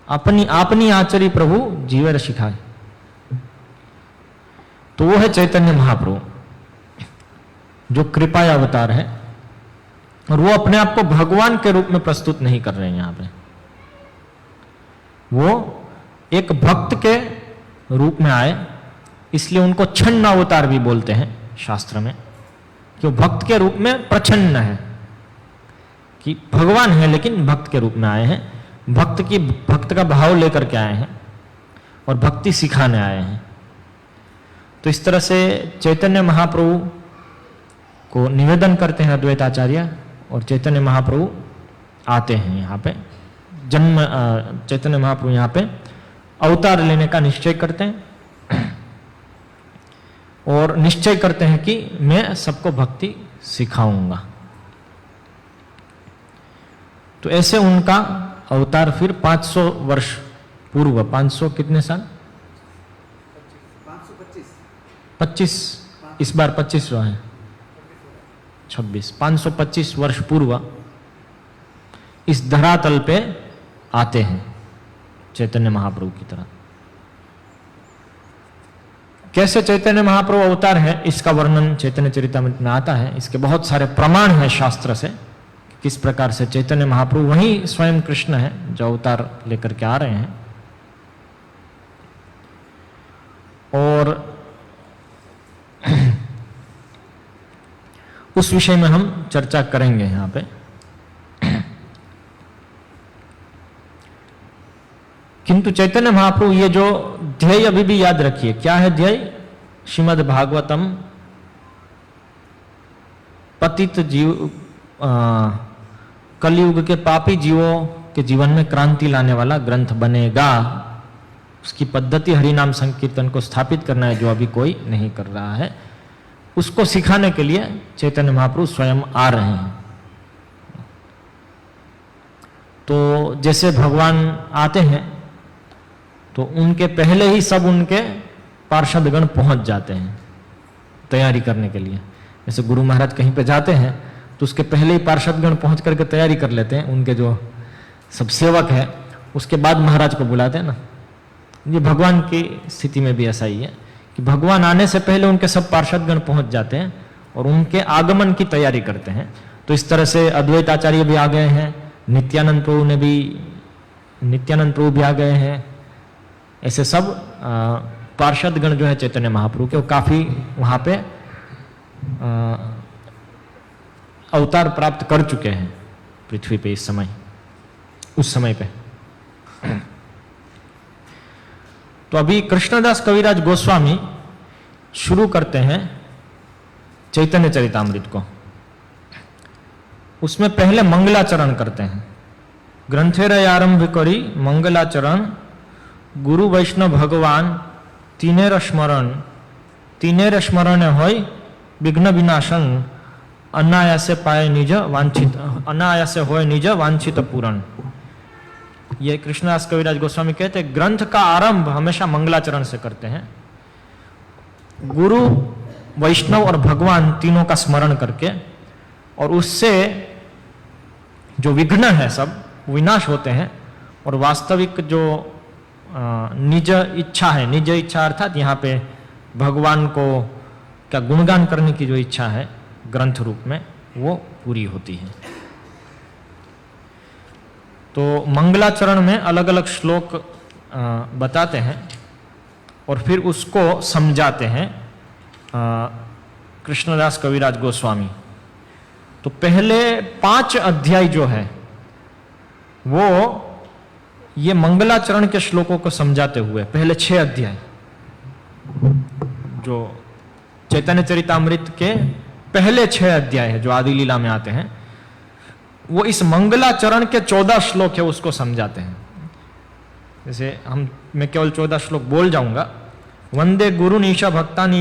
अपनी आचरी प्रभु जीवर सिखाए, तो वो है चैतन्य महाप्रभु जो कृपा अवतार है, और वो अपने आप को भगवान के रूप में प्रस्तुत नहीं कर रहे हैं। यहां पे वो एक भक्त के रूप में आए, इसलिए उनको छन्न अवतार भी बोलते हैं शास्त्र में, कि भक्त के रूप में प्रछन्न है, कि भगवान है लेकिन भक्त के रूप में आए हैं, भक्त का भाव लेकर के आए हैं और भक्ति सिखाने आए हैं। तो इस तरह से चैतन्य महाप्रभु को निवेदन करते हैं अद्वैताचार्य, और चैतन्य महाप्रभु आते हैं यहाँ पे चैतन्य महाप्रभु यहाँ पे अवतार लेने का निश्चय करते हैं, और निश्चय करते हैं कि मैं सबको भक्ति सिखाऊंगा। तो ऐसे उनका अवतार फिर 500 वर्ष पूर्व, 500 कितने साल? 25, इस बार 25वां है, 26, 525 वर्ष पूर्व इस धरातल पे आते हैं चैतन्य महाप्रभु की तरह। कैसे चैतन्य महाप्रभु अवतार है, इसका वर्णन चैतन्य चरितामृत में आता है। इसके बहुत सारे प्रमाण हैं शास्त्र से, किस प्रकार से चैतन्य महाप्रभु वही स्वयं कृष्ण है जो अवतार लेकर के आ रहे हैं। और उस विषय में हम चर्चा करेंगे यहां पे। किंतु चैतन्य महाप्रभु ये जो ध्येय अभी भी याद रखिए, क्या है ध्येय? श्रीमद् भागवतम पतित जीव कलयुग के पापी जीवों के जीवन में क्रांति लाने वाला ग्रंथ बनेगा। उसकी पद्धति हरिनाम संकीर्तन को स्थापित करना है, जो अभी कोई नहीं कर रहा है। उसको सिखाने के लिए चैतन्य महाप्रभु स्वयं आ रहे हैं। तो जैसे भगवान आते हैं तो उनके पहले ही सब उनके पार्षदगण पहुंच जाते हैं तैयारी करने के लिए। जैसे गुरु महाराज कहीं पे जाते हैं तो उसके पहले ही पार्षदगण पहुंच करके तैयारी कर लेते हैं, उनके जो सब सेवक है, उसके बाद महाराज को बुलाते हैं ना। ये भगवान की स्थिति में भी ऐसा ही है कि भगवान आने से पहले उनके सब पार्षदगण पहुंच जाते हैं और उनके आगमन की तैयारी करते हैं। तो इस तरह से अद्वैताचार्य भी आ गए हैं, नित्यानंद प्रभु भी आ गए हैं। ऐसे सब पार्षदगण जो है चैतन्य महाप्रभु के, वो काफी वहां पे अवतार प्राप्त कर चुके हैं पृथ्वी पे उस समय पे। तो अभी कृष्णदास कविराज गोस्वामी शुरू करते हैं चैतन्य चरितामृत को। उसमें पहले मंगलाचरण करते हैं। ग्रंथेर आरंभ करी मंगलाचरण, गुरु वैष्णव भगवान तीनेर स्मरण होय विघ्न विनाशन, अनायासे पाए निज वांछित, अनायासे होय निज वांछित पूरण। ये कृष्णदास कविराज गोस्वामी कहते हैं ग्रंथ का आरंभ हमेशा मंगलाचरण से करते हैं। गुरु वैष्णव और भगवान तीनों का स्मरण करके, और उससे जो विघ्न है सब विनाश होते हैं, और वास्तविक जो निज इच्छा है, निज इच्छा अर्थात यहाँ पे भगवान को क्या गुणगान करने की जो इच्छा है ग्रंथ रूप में, वो पूरी होती है। तो मंगलाचरण में अलग अलग श्लोक बताते हैं और फिर उसको समझाते हैं कृष्णदास कविराज गोस्वामी। तो पहले 5 अध्याय जो है वो ये मंगलाचरण के श्लोकों को समझाते हुए, पहले 6 अध्याय जो चैतन्य चरितामृत के पहले 6 अध्याय है जो आदि लीला में आते हैं, वो इस मंगलाचरण के 14 श्लोक है उसको समझाते हैं। जैसे मैं केवल 14 श्लोक बोल जाऊंगा। वंदे गुरु ईशा भक्तान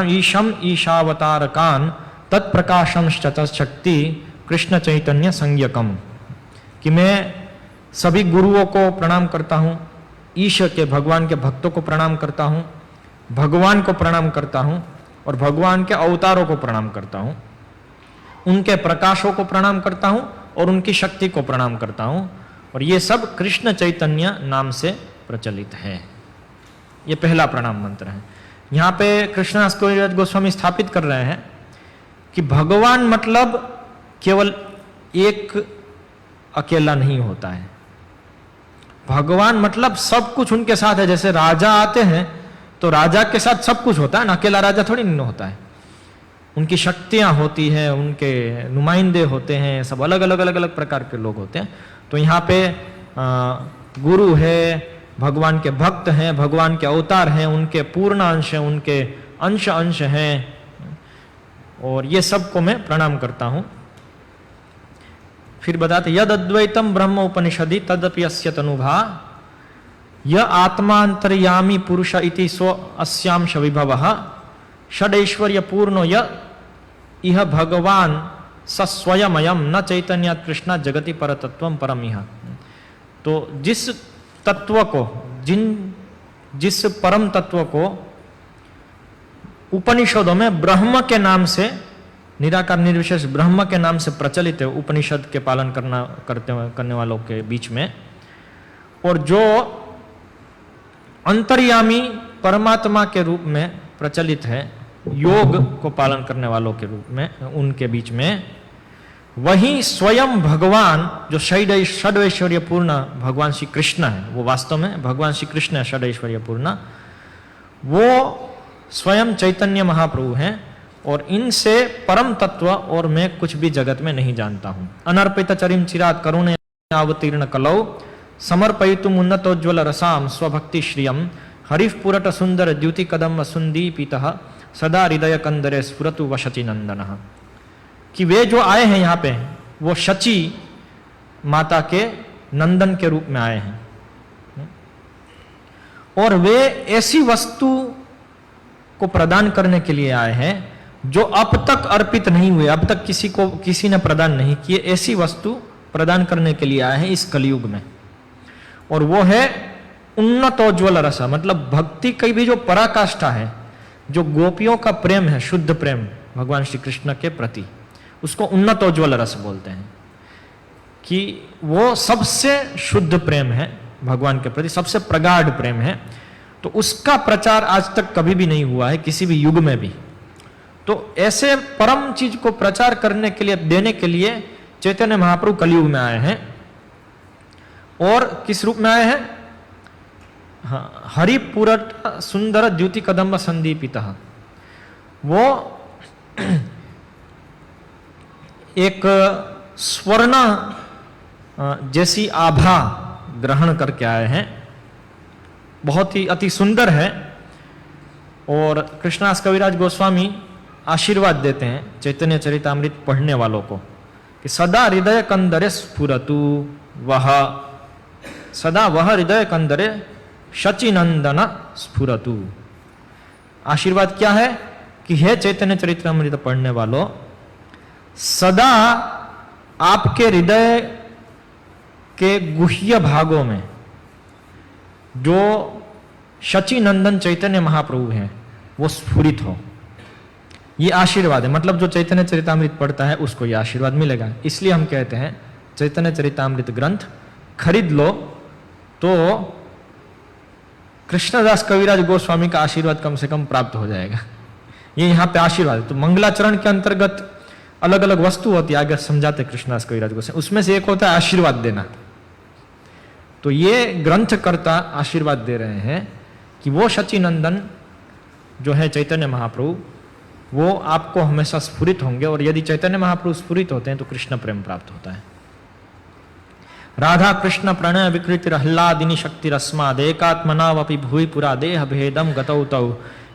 ईशम ईशावतारकान तत्प्रकाशम शक्ति कृष्ण चैतन्य संज्ञकम। कि मैं सभी गुरुओं को प्रणाम करता हूं, ईश के भगवान के भक्तों को प्रणाम करता हूं, भगवान को प्रणाम करता हूं और भगवान के अवतारों को प्रणाम करता हूं। उनके प्रकाशों को प्रणाम करता हूं और उनकी शक्ति को प्रणाम करता हूं, और ये सब कृष्ण चैतन्य नाम से प्रचलित है। ये पहला प्रणाम मंत्र है। यहां पे कृष्णदास कविराज गोस्वामी स्थापित कर रहे हैं कि भगवान मतलब केवल एक अकेला नहीं होता है। भगवान मतलब सब कुछ उनके साथ है। जैसे राजा आते हैं तो राजा के साथ सब कुछ होता है ना, अकेला राजा थोड़ी नहीं होता है। उनकी शक्तियां होती हैं, उनके नुमाइंदे होते हैं, सब अलग अलग अलग अलग प्रकार के लोग होते हैं। तो यहाँ पे गुरु है, भगवान के भक्त हैं, भगवान के अवतार हैं, उनके पूर्ण अंश हैं, उनके अंश अंश हैं, और ये सबको मैं प्रणाम करता हूं। फिर बताते यद अद्वैतम ब्रह्म उपनिषदि तदपि अस्य तनुभा य आत्मांतर्यामी पुरुष इति स्व अस्यांश विभवः षडैश्वर्य पूर्णो य इह भगवान स स्वयमयम् न चैतन्यात् कृष्ण जगति परतत्वम परम इह। तो जिस तत्व को, जिस परम तत्व को उपनिषदों में ब्रह्म के नाम से, निराकार निर्विशेष ब्रह्म के नाम से प्रचलित है उपनिषद के पालन करने वालों के बीच में, और जो अंतर्यामी परमात्मा के रूप में प्रचलित है योग को पालन करने वालों के रूप में, उनके बीच में, वही स्वयं भगवान जो षडैश्वर्य पूर्ण भगवान श्री कृष्ण है, वो वास्तव में भगवान श्री कृष्ण है षडैश्वर्य पूर्ण, वो स्वयं चैतन्य महाप्रभु हैं, और इनसे परम तत्व और मैं कुछ भी जगत में नहीं जानता हूं। अनर्पित चरिम चिरात करुणे अवतीर्ण कलौ समर्पयितुम उन्नतोज्वल रसाम स्वभक्ति श्रियम हरिफ पुरट सुंदर द्युति कदम सुंदीपितः सदा हृदय कंदरे स्फुरतु व शची नंदनः। कि वे जो आए हैं यहाँ पे वो शची माता के नंदन के रूप में आए हैं, और वे ऐसी वस्तु को प्रदान करने के लिए आए हैं जो अब तक अर्पित नहीं हुए, अब तक किसी ने प्रदान नहीं किए। ऐसी वस्तु प्रदान करने के लिए आए हैं इस कलयुग में, और वो है उन्नतोज्वल रस, मतलब भक्ति की भी जो पराकाष्ठा है, जो गोपियों का प्रेम है, शुद्ध प्रेम भगवान श्री कृष्ण के प्रति, उसको उन्नतोज्वल रस बोलते हैं। कि वो सबसे शुद्ध प्रेम है भगवान के प्रति, सबसे प्रगाढ़ प्रेम है। तो उसका प्रचार आज तक कभी भी नहीं हुआ है किसी भी युग में भी। तो ऐसे परम चीज को प्रचार करने के लिए, देने के लिए चैतन्य महाप्रभु कलयुग में आए हैं। और किस रूप में आए हैं? हरिपुरट सुंदर द्युति कदम्ब संदीपितः। वो एक स्वर्ण जैसी आभा ग्रहण करके आए हैं, बहुत ही अति सुंदर है। और कृष्णदास कविराज गोस्वामी आशीर्वाद देते हैं चैतन्य चरितामृत पढ़ने वालों को कि सदा हृदय कंदरे स्फुरतु वह, सदा वह हृदय कंदरे शचीनंदन स्फुरतु। आशीर्वाद क्या है कि हे चैतन्य चरितामृत पढ़ने वालों, सदा आपके हृदय के गुह्य भागों में जो शचीनंदन चैतन्य महाप्रभु हैं वो स्फुरित हो। ये आशीर्वाद है, मतलब जो चैतन्य चरितामृत पढ़ता है उसको ये आशीर्वाद मिलेगा। इसलिए हम कहते हैं चैतन्य चरितामृत ग्रंथ खरीद लो तो कृष्णदास कविराज गोस्वामी का आशीर्वाद कम से कम प्राप्त हो जाएगा। ये यहाँ पे आशीर्वाद है। तो मंगलाचरण के अंतर्गत अलग अलग वस्तु होती है, आगे समझाते कृष्णदास कविराज गोस्वामी, उसमें से एक होता है आशीर्वाद देना। तो ये ग्रंथकर्ता आशीर्वाद दे रहे हैं कि वो शचीनंदन जो है चैतन्य महाप्रभु, वो आपको हमेशा स्फुरित होंगे, और यदि चैतन्य महाप्रभु स्फुरित होते हैं तो कृष्ण प्रेम प्राप्त होता है। राधा कृष्ण प्रणय विकृति ह्लादिनी शक्ति रस्माद एकात्मनावपि भूय पुरा देह भेदम गतौ तौ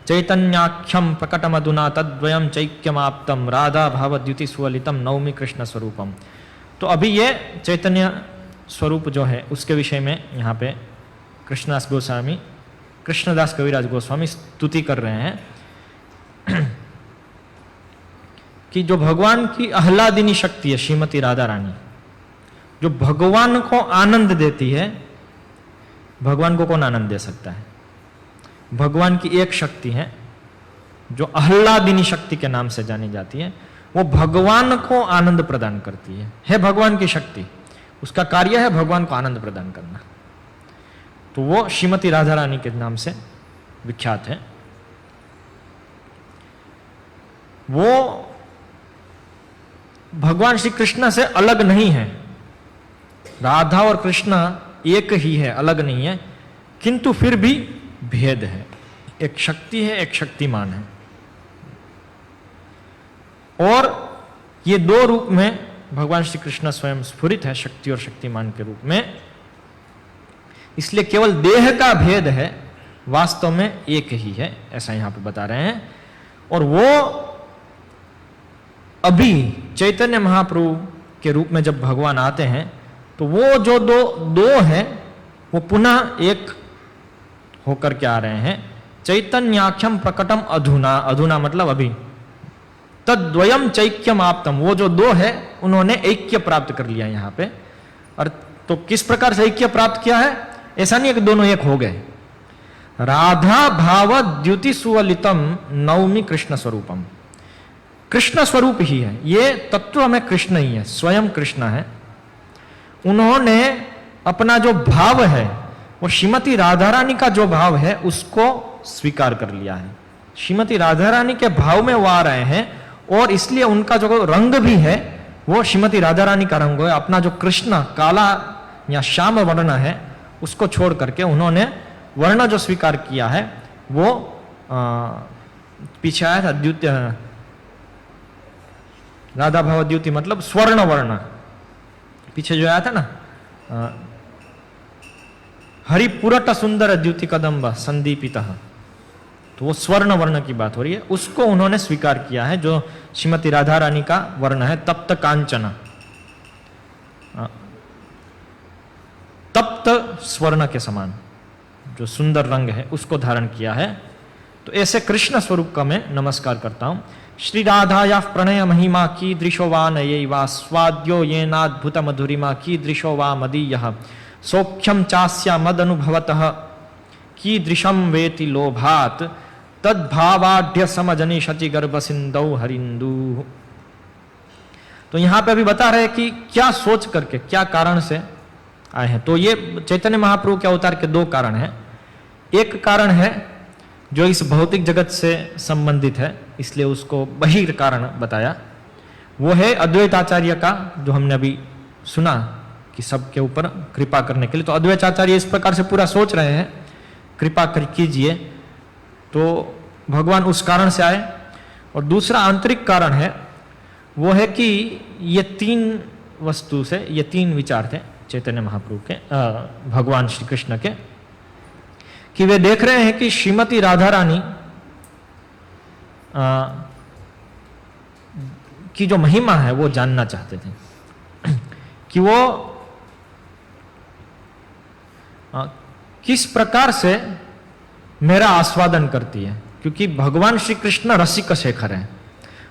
चैतन्याख्यम प्रकटमधुना तद्वयम चैक्यमाप्तम राधा भावद्युति स्वलितम नवमी कृष्ण स्वरूपम। तो अभी ये चैतन्य स्वरूप जो है उसके विषय में यहाँ पे कृष्णदास गोस्वामी, कृष्णदास कविराज गोस्वामी स्तुति कर रहे हैं कि जो भगवान की आह्लादिनी शक्ति है श्रीमती राधा रानी, जो भगवान को आनंद देती है। भगवान को कौन आनंद दे सकता है? भगवान की एक शक्ति है जो आह्लादिनी शक्ति के नाम से जानी जाती है, वो भगवान को आनंद प्रदान करती है भगवान की शक्ति, उसका कार्य है भगवान को आनंद प्रदान करना। तो वो श्रीमती राधा रानी के नाम से विख्यात है। वो भगवान श्री कृष्ण से अलग नहीं है, राधा और कृष्ण एक ही है, अलग नहीं है, किंतु फिर भी भेद है, एक शक्ति है, एक शक्तिमान है। और ये दो रूप में भगवान श्री कृष्ण स्वयं स्फुरित है, शक्ति और शक्तिमान के रूप में। इसलिए केवल देह का भेद है, वास्तव में एक ही है, ऐसा यहां पे बता रहे हैं। और वो अभी चैतन्य महाप्रभु के रूप में जब भगवान आते हैं तो वो जो दो है वो पुनः एक होकर के आ रहे हैं। चैतन्याख्यम प्रकटम अधुना, अधुना मतलब अभी, तद्वयम चैक्यम आप्तम, वो जो दो है उन्होंने ऐक्य प्राप्त कर लिया यहां पे। और तो किस प्रकार से ऐक्य प्राप्त किया है? ऐसा नहीं है कि दोनों एक हो गए। राधा भाव द्युति सुवलितम नवमी कृष्ण स्वरूपम, कृष्ण स्वरूप ही है ये तत्व में, कृष्ण ही है, स्वयं कृष्ण है। उन्होंने अपना जो भाव है वो श्रीमती राधा रानी का जो भाव है उसको स्वीकार कर लिया है। श्रीमती राधा रानी के भाव में वो आ रहे हैं और इसलिए उनका जो रंग भी है वो श्रीमती राधा रानी का रंग है। अपना जो कृष्ण काला या श्याम वर्ण है उसको छोड़ करके उन्होंने वर्ण जो स्वीकार किया है वो पीछे आया था द्युति, राधा भाव द्युति मतलब स्वर्ण वर्ण, पीछे जो आया था ना, हरिपुरट सुंदर द्युति कदम्ब संदीपित, तो वो स्वर्ण वर्ण की बात हो रही है, उसको उन्होंने स्वीकार किया है जो श्रीमती राधा रानी का वर्ण है, तप्त कांचन, तप्त स्वर्ण के समान जो सुंदर रंग है उसको धारण किया है। तो ऐसे कृष्ण स्वरूप का मैं नमस्कार करता हूं। श्री राधाया प्रणय महिमा की दृशो वा नयैवा स्वाद्यो येनाद्भुत मधुरिमा की दृशो वा मदीयः सौख्यम चास्या मद अनुभवतः की दृशम वेति लोभात तद्भावाढ्य समजनी शचि गर्भ सिंधौ हरिंदु। तो यहां पे अभी बता रहे कि क्या सोच करके, क्या कारण से आए हैं। तो ये चैतन्य महाप्रभु के अवतार के दो कारण हैं। एक कारण है जो इस भौतिक जगत से संबंधित है, इसलिए उसको बहिर कारण बताया, वो है अद्वैत आचार्य का, जो हमने अभी सुना कि सबके ऊपर कृपा करने के लिए। तो अद्वैत आचार्य इस प्रकार से पूरा सोच रहे हैं, कृपा कीजिए, तो भगवान उस कारण से आए। और दूसरा आंतरिक कारण है, वो है कि ये तीन वस्तु से, ये तीन विचार थे चैतन्य महाप्रभु के, भगवान श्री कृष्ण के, कि वे देख रहे हैं कि श्रीमती राधा रानी की जो महिमा है वो जानना चाहते थे कि वो किस प्रकार से मेरा आस्वादन करती है। क्योंकि भगवान श्री कृष्ण रसिक शेखर है।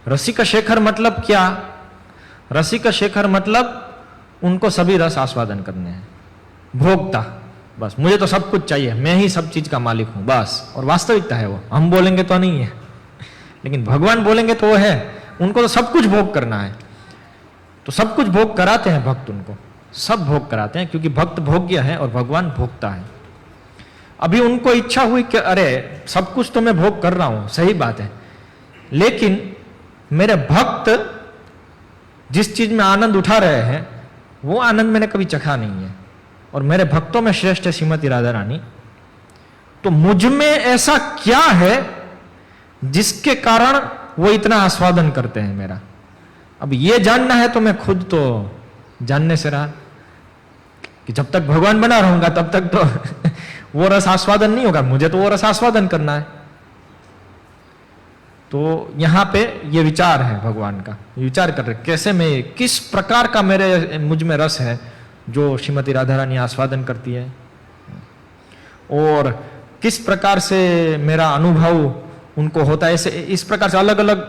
रसिक शेखर मतलब क्या? रसिक शेखर मतलब उनको सभी रस आस्वादन करने हैं, भोक्ता, बस मुझे तो सब कुछ चाहिए, मैं ही सब चीज का मालिक हूं बस। और वास्तविकता है वो, हम बोलेंगे तो नहीं है, लेकिन भगवान बोलेंगे तो वो है, उनको तो सब कुछ भोग करना है। तो सब कुछ भोग कराते हैं भक्त, उनको सब भोग कराते हैं, क्योंकि भक्त भोग्य है और भगवान भोगता है। अभी उनको इच्छा हुई कि अरे सब कुछ तो मैं भोग कर रहा हूं, सही बात है, लेकिन मेरे भक्त जिस चीज में आनंद उठा रहे हैं वो आनंद मैंने कभी चखा नहीं है, और मेरे भक्तों में श्रेष्ठ है श्रीमती राधा रानी। तो मुझ में ऐसा क्या है जिसके कारण वो इतना आस्वादन करते हैं मेरा? अब ये जानना है तो मैं खुद तो जानने से रहा कि जब तक भगवान बना रहूंगा तब तक तो वो रस आस्वादन नहीं होगा, मुझे तो वो रस आस्वादन करना है। तो यहां पे ये विचार है भगवान का, विचार कर रहे कैसे मैं, किस प्रकार का मेरे मुझ में रस है जो श्रीमती राधा रानी आस्वादन करती है, और किस प्रकार से मेरा अनुभव उनको होता है। इस प्रकार से अलग अलग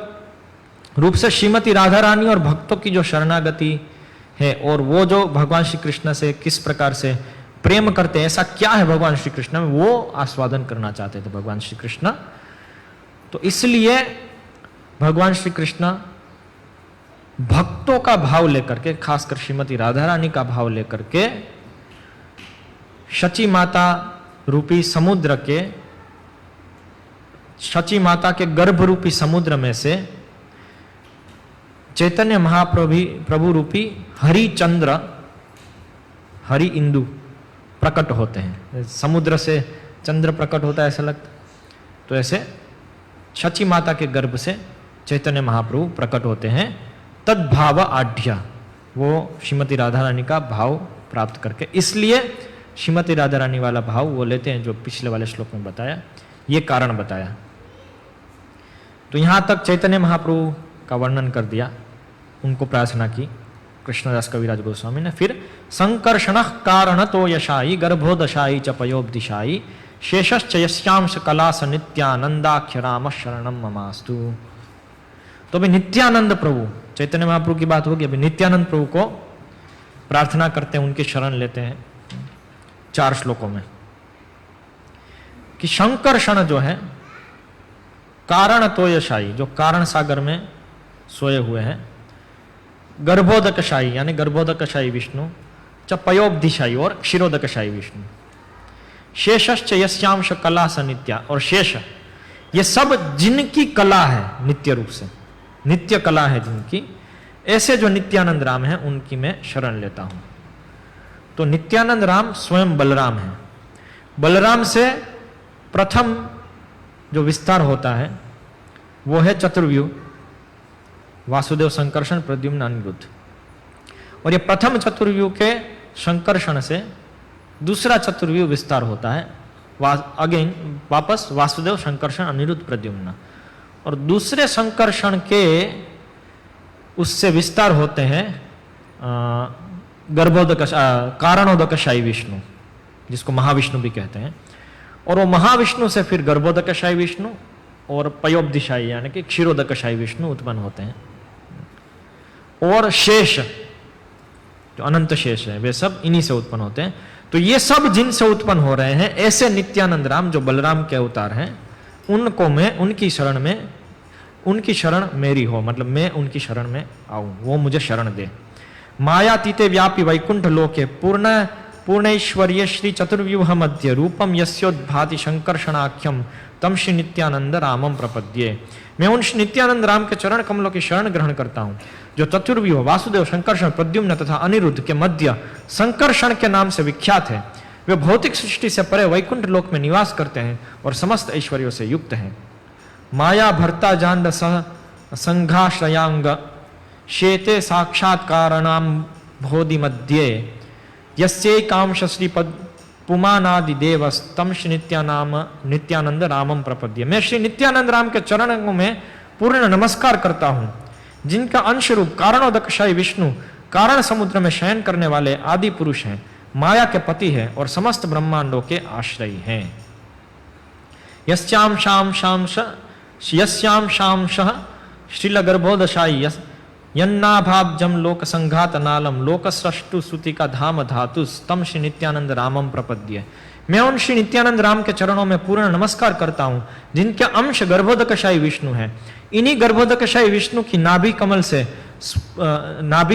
रूप से श्रीमती राधा रानी और भक्तों की जो शरणागति है, और वो जो भगवान श्री कृष्ण से किस प्रकार से प्रेम करते हैं, ऐसा क्या है भगवान श्री कृष्ण में, वो आस्वादन करना चाहते थे भगवान श्री कृष्ण। तो इसलिए भगवान श्री कृष्ण भक्तों का भाव लेकर के, खासकर श्रीमती राधा रानी का भाव लेकर के शची माता रूपी समुद्र के, शची माता के गर्भ रूपी समुद्र में से चैतन्य महाप्रभु रूपी हरिचंद्र, हरि इंदु प्रकट होते हैं। समुद्र से चंद्र प्रकट होता है ऐसा लगता, तो ऐसे शची माता के गर्भ से चैतन्य महाप्रभु प्रकट होते हैं। तद्भाव आढ्य, वो श्रीमती राधा रानी का भाव प्राप्त करके, इसलिए श्रीमती राधा रानी वाला भाव वो लेते हैं जो पिछले वाले श्लोक में बताया, ये कारण बताया। तो यहां तक चैतन्य महाप्रभु का वर्णन कर दिया, उनको प्रार्थना की कृष्णदास कविराज गोस्वामी ने। फिर संकर्षण कारण तो यशाई गर्भोदशाई च पयोब्दिशाई शेषश्च यस्यांश कलास नित्यानंदाख्य राम शरणम ममास्तु। तो अभी नित्यानंद प्रभु, चैतन्य महाप्रभु की बात होगी, अभी नित्यानंद प्रभु को प्रार्थना करते हैं, उनकी शरण लेते हैं 4 श्लोकों में कि शंकर्षण जो है कारण तोयशाई, जो कारण सागर में सोए हुए हैं, गर्भोदकशाही यानी गर्भोदकशाही विष्णु, च पयोब्धिशाई और क्षीरोदकशाही विष्णु, शेषश्च यस्यांश कला स नित्या, और शेष ये सब जिनकी कला है नित्य रूप से, नित्य कला है जिनकी, ऐसे जो नित्यानंद राम हैं उनकी मैं शरण लेता हूं। तो नित्यानंद राम स्वयं बलराम है। बलराम से प्रथम जो विस्तार होता है वो है चतुर्व्यूह, वासुदेव, संकर्षण, प्रद्युम्न, अनिरुद्ध। और ये प्रथम चतुर्व्यूह के संकर्षण से दूसरा चतुर्व्यूह विस्तार होता है, अगेन वापस वासुदेव, संकर्षण, अनिरुद्ध, प्रद्युम्न। और दूसरे संकर्षण के उससे विस्तार होते हैं गर्भोदक कारणोदकशाही विष्णु, जिसको महाविष्णु भी कहते हैं। और वो महाविष्णु से फिर गर्भोदकशाही विष्णु और पयोब्धिशाही यानी कि क्षीरोदकशाही विष्णु उत्पन्न होते हैं। और शेष जो अनंत शेष है वे सब इन्हीं से उत्पन्न होते हैं। तो ये सब जिनसे उत्पन्न हो रहे हैं, ऐसे नित्यानंद राम जो बलराम के अवतार हैं, उनको मैं उनकी शरण में, उनकी शरण मेरी हो, मतलब मैं उनकी शरण में आऊं, वो मुझे शरण दे। मायातीते व्यापी वैकुंठ लोके पूर्णैश्वर्य श्री चतुर्व्यूह मध्य रूपम यस्योद्भाति शंकर्षणाख्यम तम श्री नित्यानंद रामम प्रपद्ये। मैं उन श्री नित्यानंद राम के चरण कमलों की शरण ग्रहण करता हूं, जो चतुर्व्यूह वासुदेव, संकर्षण, प्रद्युम्न तथा अनिरुद्ध के मध्य संकर्षण के नाम से विख्यात है। वे भौतिक सृष्टि से परे वैकुंठ लोक में निवास करते हैं और समस्त ऐश्वर्यों से युक्त हैं। माया भर्ता जांड संघाश्रयांग शेते साक्षात्कारणाम भोधि मध्य यस्यैकांश श्रीपद पुमानादि देवस्तम श्री नित्यानंद रामम प्रपद्य। मैं श्री नित्यानंद राम के चरणों में पूर्ण नमस्कार करता हूं, जिनका अंश रूप कारणोदकशाही विष्णु कारण समुद्र में शयन करने वाले आदि पुरुष हैं, माया के पति हैं और समस्त ब्रह्मांडों के आश्रय हैं। यस्याम शांश श्रील गर्भोदशाई यन्नाभाब्जम लोक संघात नालम लोक सृष्टु सुति का धाम धातु तम श्री नित्यानंद रामम प्रपद्य। मैं उन श्री नित्यानंद राम के चरणों में पूर्ण नमस्कार करता हूं, जिनके अंश गर्भोदकशाही विष्णु है। इन्हीं गर्भोदकशाही विष्णु की नाभि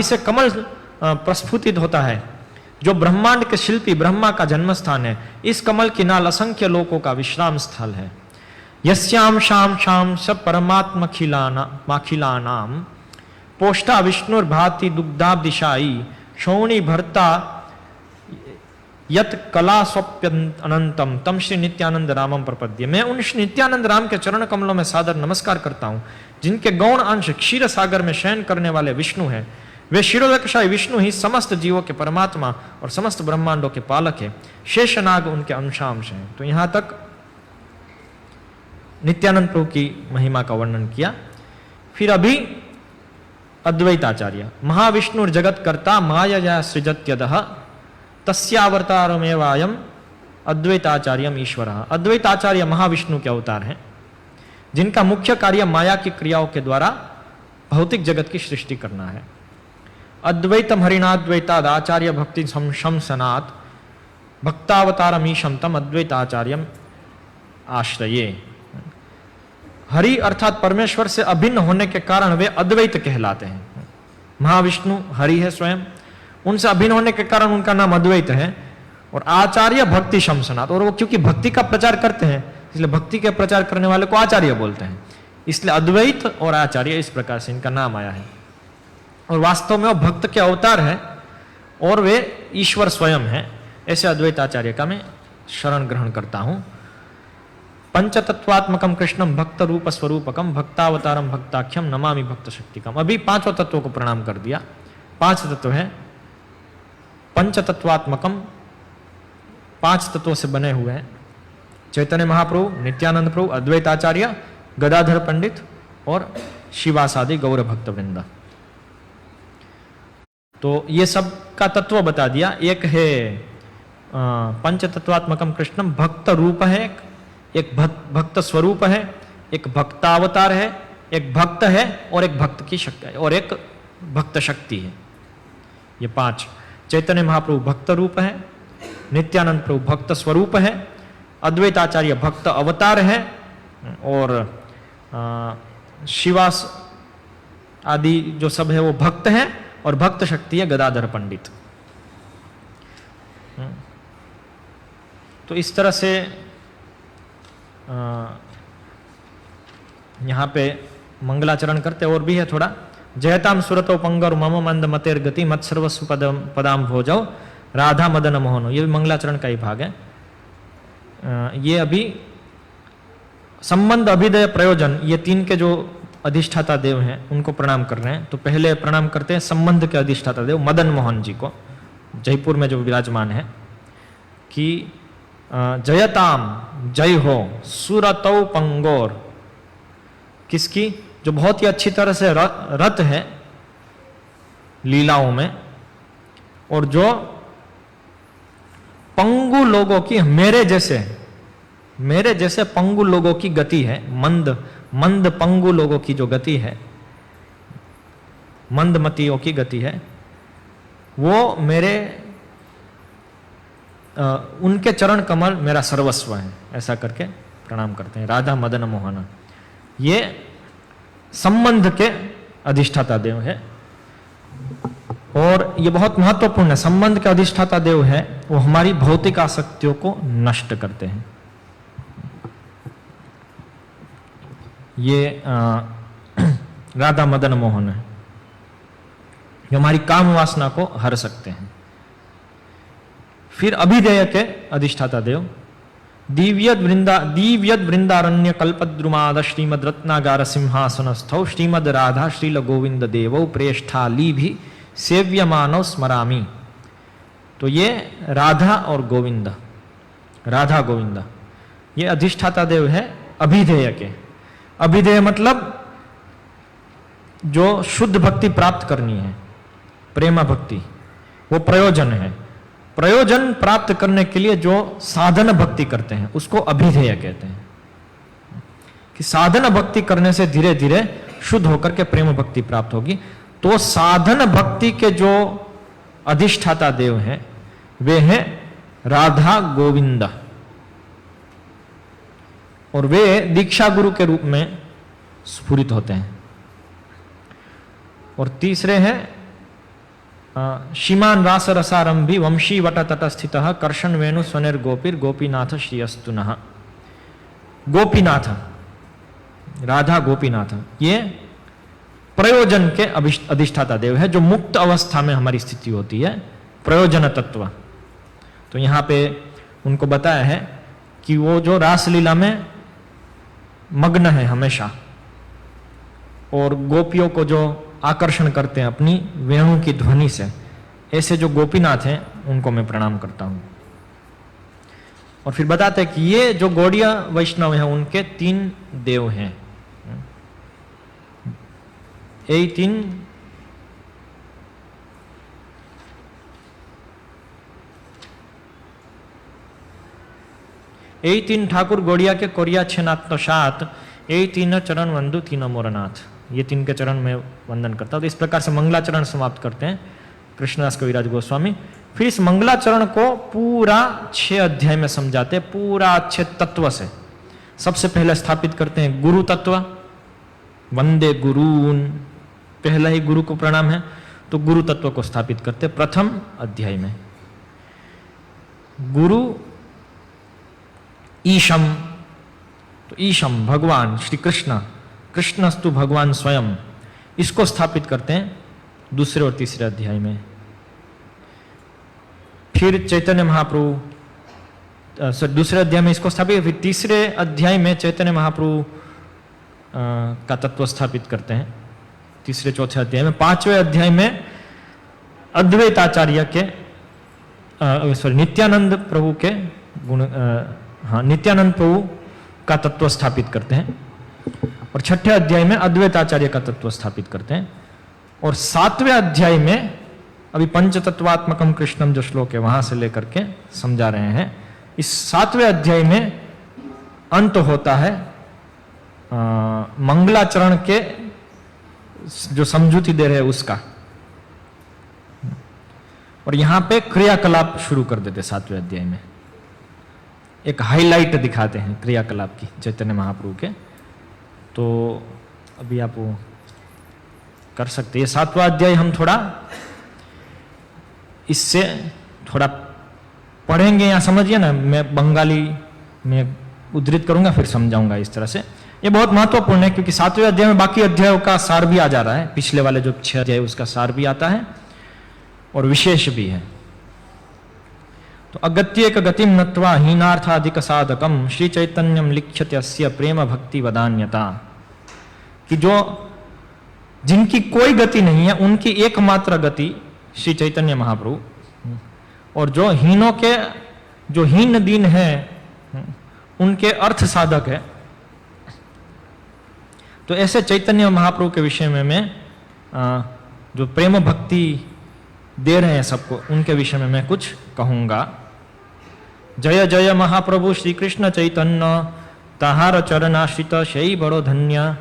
से कमल प्रस्फुटित होता है, जो ब्रह्मांड के शिल्पी ब्रह्मा का जन्म स्थान है। इस कमल की नाल असंख्य लोकों का विश्राम स्थल है। यस्याम शाम स परमात्मखिलानाम पोष्टा विष्णुर्भाति दुग्धाब्दिशाई शौणी भर्ता यत कला स्वप्यनंतम तम श्री नित्यानंद रामम प्रपद्य। मैं उन श्री नित्यानंद राम के चरण कमलों में सादर नमस्कार करता हूं, जिनके गौण अंश क्षीर सागर में शयन करने वाले विष्णु हैं। वे क्षीरोदकशाही विष्णु ही समस्त जीवों के परमात्मा और समस्त ब्रह्मांडों के पालक है। शेषनाग उनके अंशांश हैं। तो यहां तक नित्यानंद प्रभु की महिमा का वर्णन किया। फिर अभी अद्वैताचार्य महाविष्णुर जगत कर्ता माया सृजत्यदः तस्यावतारमेवायम अद्वैताचार्यम ईश्वर। अद्वैताचार्य महाविष्णु के अवतार हैं, जिनका मुख्य कार्य माया की क्रियाओं के द्वारा भौतिक जगत की सृष्टि करना है। अद्वैतम हरिणाद्वैताद आचार्य भक्ति शंसनात् भक्तावतारमीशम तम अद्वैताचार्यम आश्रये। हरि अर्थात परमेश्वर से अभिन्न होने के कारण वे अद्वैत कहलाते हैं। महाविष्णु हरि है स्वयं, उनसे अभिन्न होने के कारण उनका नाम अद्वैत है। और आचार्य भक्ति शमसनाथ, और वो क्योंकि भक्ति का प्रचार करते हैं इसलिए भक्ति के प्रचार करने वाले को आचार्य बोलते हैं, इसलिए अद्वैत और आचार्य इस प्रकार से इनका नाम आया है। और वास्तव में वो भक्त के अवतार है और वे ईश्वर स्वयं है। ऐसे अद्वैत आचार्य का मैं शरण ग्रहण करता हूं। पंचतत्वात्मकम कृष्णम भक्त रूप स्वरूपकम भक्तावतारम भक्ताख्यम नमामि भक्त शक्तिकम। अभी पांचों तत्वों को प्रणाम कर दिया। 5 तत्व है पंचतत्वात्मकम, 5 तत्वों से बने हुए हैं। चैतन्य महाप्रभु, नित्यानंद प्रभु, अद्वैत आचार्य, गदाधर पंडित और शिवासादि गौर भक्त वृंदा। तो ये सब का तत्व बता दिया। एक है पंचतत्वात्मकम कृष्णम, भक्त रूप है, एक भक्त स्वरूप है, एक भक्तावतार है, एक भक्त है और एक भक्त की शक्ति है और एक भक्त शक्ति है। ये 5। चैतन्य महाप्रभु भक्त रूप है, नित्यानंद प्रभु भक्त स्वरूप है, अद्वैत आचार्य भक्त अवतार है और शिवास आदि जो सब है वो भक्त है और भक्त शक्ति है गदाधर पंडित। तो इस तरह से यहाँ पे मंगलाचरण करते। और भी है थोड़ा। जयताम सुरतो पंगर मम मंद मतेर गति मत सर्वस्व पदाम भोजो राधा मदन मोहनो, ये भी मंगलाचरण का ही भाग है। ये अभी संबंध अभिदय प्रयोजन, ये 3 के जो अधिष्ठाता देव हैं उनको प्रणाम कर रहे हैं। तो पहले प्रणाम करते हैं संबंध के अधिष्ठाता देव मदन मोहन जी को, जयपुर में जो विराजमान है, कि जयताम, जय हो, सुरतौ पंगोर, किसकी? जो बहुत ही अच्छी तरह से रत है लीलाओं में और जो पंगु लोगों की, मेरे जैसे पंगु लोगों की गति है, मंद पंगु लोगों की जो गति है, मंदमतियों की गति है, वो मेरे उनके चरण कमल मेरा सर्वस्व है, ऐसा करके प्रणाम करते हैं। राधा मदन मोहन, ये संबंध के अधिष्ठाता देव है और ये बहुत महत्वपूर्ण है। संबंध के अधिष्ठाता देव है, वो हमारी भौतिक आसक्तियों को नष्ट करते हैं। ये राधा मदन मोहन है जो हमारी काम वासना को हर सकते हैं। फिर अभिधेय के अधिष्ठाता देव दिव्यद वृंदारण्य कल्पद्रुमाद श्रीमद रत्नागार सिंहासनस्थौ श्रीमद राधा श्रील गोविंद देवौ प्रेष्ठाली भी सेव्य मानव स्मरामी। तो ये राधा और गोविंद, राधा गोविंद, ये अधिष्ठाता देव है अभिधेय के। अभिधेय मतलब जो शुद्ध भक्ति प्राप्त करनी है, प्रेमा भक्ति, वो प्रयोजन है। प्रयोजन प्राप्त करने के लिए जो साधन भक्ति करते हैं उसको अभिधेय कहते हैं। कि साधन भक्ति करने से धीरे धीरे शुद्ध होकर के प्रेम भक्ति प्राप्त होगी। तो साधन भक्ति के जो अधिष्ठाता देव हैं वे हैं राधा गोविंद और वे दीक्षा गुरु के रूप में स्फुरित होते हैं। और तीसरे हैं श्रीमान रास रसारंभी वंशी वट तटस्थित कर्षण वेणु स्वनिर गोपीर गोपीनाथ श्रीअस्तु नः। गोपीनाथ, राधा गोपीनाथ, ये प्रयोजन के अधिष्ठाता देव है, जो मुक्त अवस्था में हमारी स्थिति होती है, प्रयोजन तत्व। तो यहाँ पे उनको बताया है कि वो जो रासलीला में मग्न है हमेशा और गोपियों को जो आकर्षण करते हैं अपनी वेणु की ध्वनि से, ऐसे जो गोपीनाथ हैं उनको मैं प्रणाम करता हूं। और फिर बताते हैं कि ये जो गौड़िया वैष्णव हैं उनके 3 देव हैं। यही 3 ठाकुर गौड़िया के कोरिया छेनात्म सात, यही 3 चरण वंदु 3 मोरनाथ। ये 3 के चरण में वंदन करता हूं। तो इस प्रकार से मंगलाचरण समाप्त करते हैं कृष्णदास कविराज गोस्वामी। फिर इस मंगलाचरण को पूरा 6 अध्याय में समझाते हैं, पूरा अच्छे तत्व से। सबसे पहले स्थापित करते हैं गुरु तत्व, वंदे गुरून, पहला ही गुरु को प्रणाम है। तो गुरु तत्व को स्थापित करते प्रथम अध्याय में। गुरु ईशम, तो ईशम भगवान श्री कृष्ण, कृष्णस्तु भगवान स्वयं, इसको स्थापित करते हैं दूसरे और तीसरे अध्याय में। फिर चैतन्य महाप्रभु दूसरे अध्याय में इसको स्थापित, फिर तीसरे अध्याय में चैतन्य महाप्रभु का तत्व स्थापित करते हैं तीसरे चौथे अध्याय में। पांचवें अध्याय में अद्वैताचार्य के नित्यानंद प्रभु के गुण, नित्यानंद प्रभु का तत्व स्थापित करते हैं। और छठे अध्याय में अद्वैताचार्य का तत्व स्थापित करते हैं। और सातवें अध्याय में अभी पंचतत्वात्मकम कृष्णम जो श्लोक है वहां से लेकर के समझा रहे हैं। इस सातवें अध्याय में अंत होता है मंगलाचरण के जो समझूती दे रहे हैं उसका, और यहां पे क्रियाकलाप शुरू कर देते सातवें अध्याय में। एक हाईलाइट दिखाते हैं क्रियाकलाप की चैतन्य महाप्रभु के। तो अभी आप वो कर सकते हैं। सातवां अध्याय हम थोड़ा इससे थोड़ा पढ़ेंगे या समझिए ना, मैं बंगाली में उद्धृत करूंगा फिर समझाऊंगा इस तरह से। ये बहुत महत्वपूर्ण है क्योंकि सातवें अध्याय में बाकी अध्यायों का सार भी आ जा रहा है, पिछले वाले जो 6 अध्याय उसका सार भी आता है और विशेष भी है। तो अगत्येक गतिम नत्वा हीनार्थाधिक साधकम श्री चैतन्यम लिख्यते अस्य प्रेम भक्ति वदान्यता, कि जो जिनकी कोई गति नहीं है उनकी एकमात्र गति श्री चैतन्य महाप्रभु, और जो हीनों के जो हीन दीन है उनके अर्थ साधक है। तो ऐसे चैतन्य महाप्रभु के विषय में मैं जो प्रेम भक्ति दे रहे हैं सबको, उनके विषय में मैं कुछ कहूंगा। जय जय महाप्रभु श्री कृष्ण चैतन्य तहार चरणाश्रित शई बड़ो धन्य,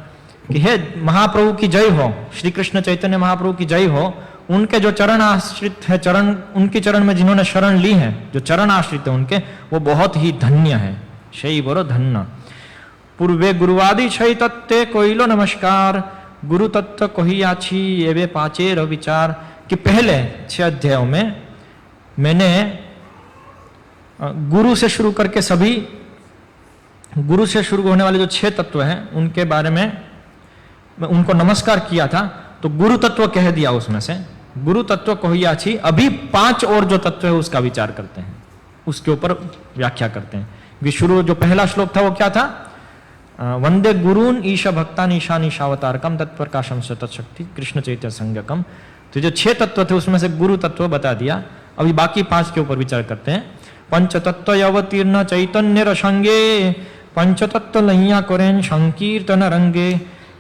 कि हे महाप्रभु की जय हो, श्री कृष्ण चैतन्य महाप्रभु की जय हो। उनके जो चरण आश्रित है, चरण उनके चरण में जिन्होंने शरण ली है, जो चरण आश्रित है उनके, वो बहुत ही धन्य है। शई बड़ो धन्य। पूर्वे गुरुवादी छई तत्ते कोइलो नमस्कार, गुरु तत्व कोही आछी एवे पाचेर विचार, कि पहले 6 अध्यायों में मैंने गुरु से शुरू करके सभी गुरु से शुरू होने वाले जो 6 तत्व हैं उनके बारे में मैं उनको नमस्कार किया था। तो गुरु तत्व कह दिया उसमें से, गुरु तत्व कोही आछी। अभी 5 और जो तत्व है उसका विचार करते हैं, उसके ऊपर व्याख्या करते हैं। कि शुरू जो पहला श्लोक था वो क्या था? वंदे गुरुन ईश भक्तान ईशान ईशावतारकम तत्प्रकाशम तत्शक्ति कृष्ण चैतन्य संज्ञकम। तो जो 6 तत्व थे उसमें से गुरु तत्व बता दिया। अभी बाकी 5 के ऊपर विचार करते हैं। पंच तत्व अवतीर्ण चैतन्य रसंगे, पंच तत्व लैया करें संकीर्तन रंगे,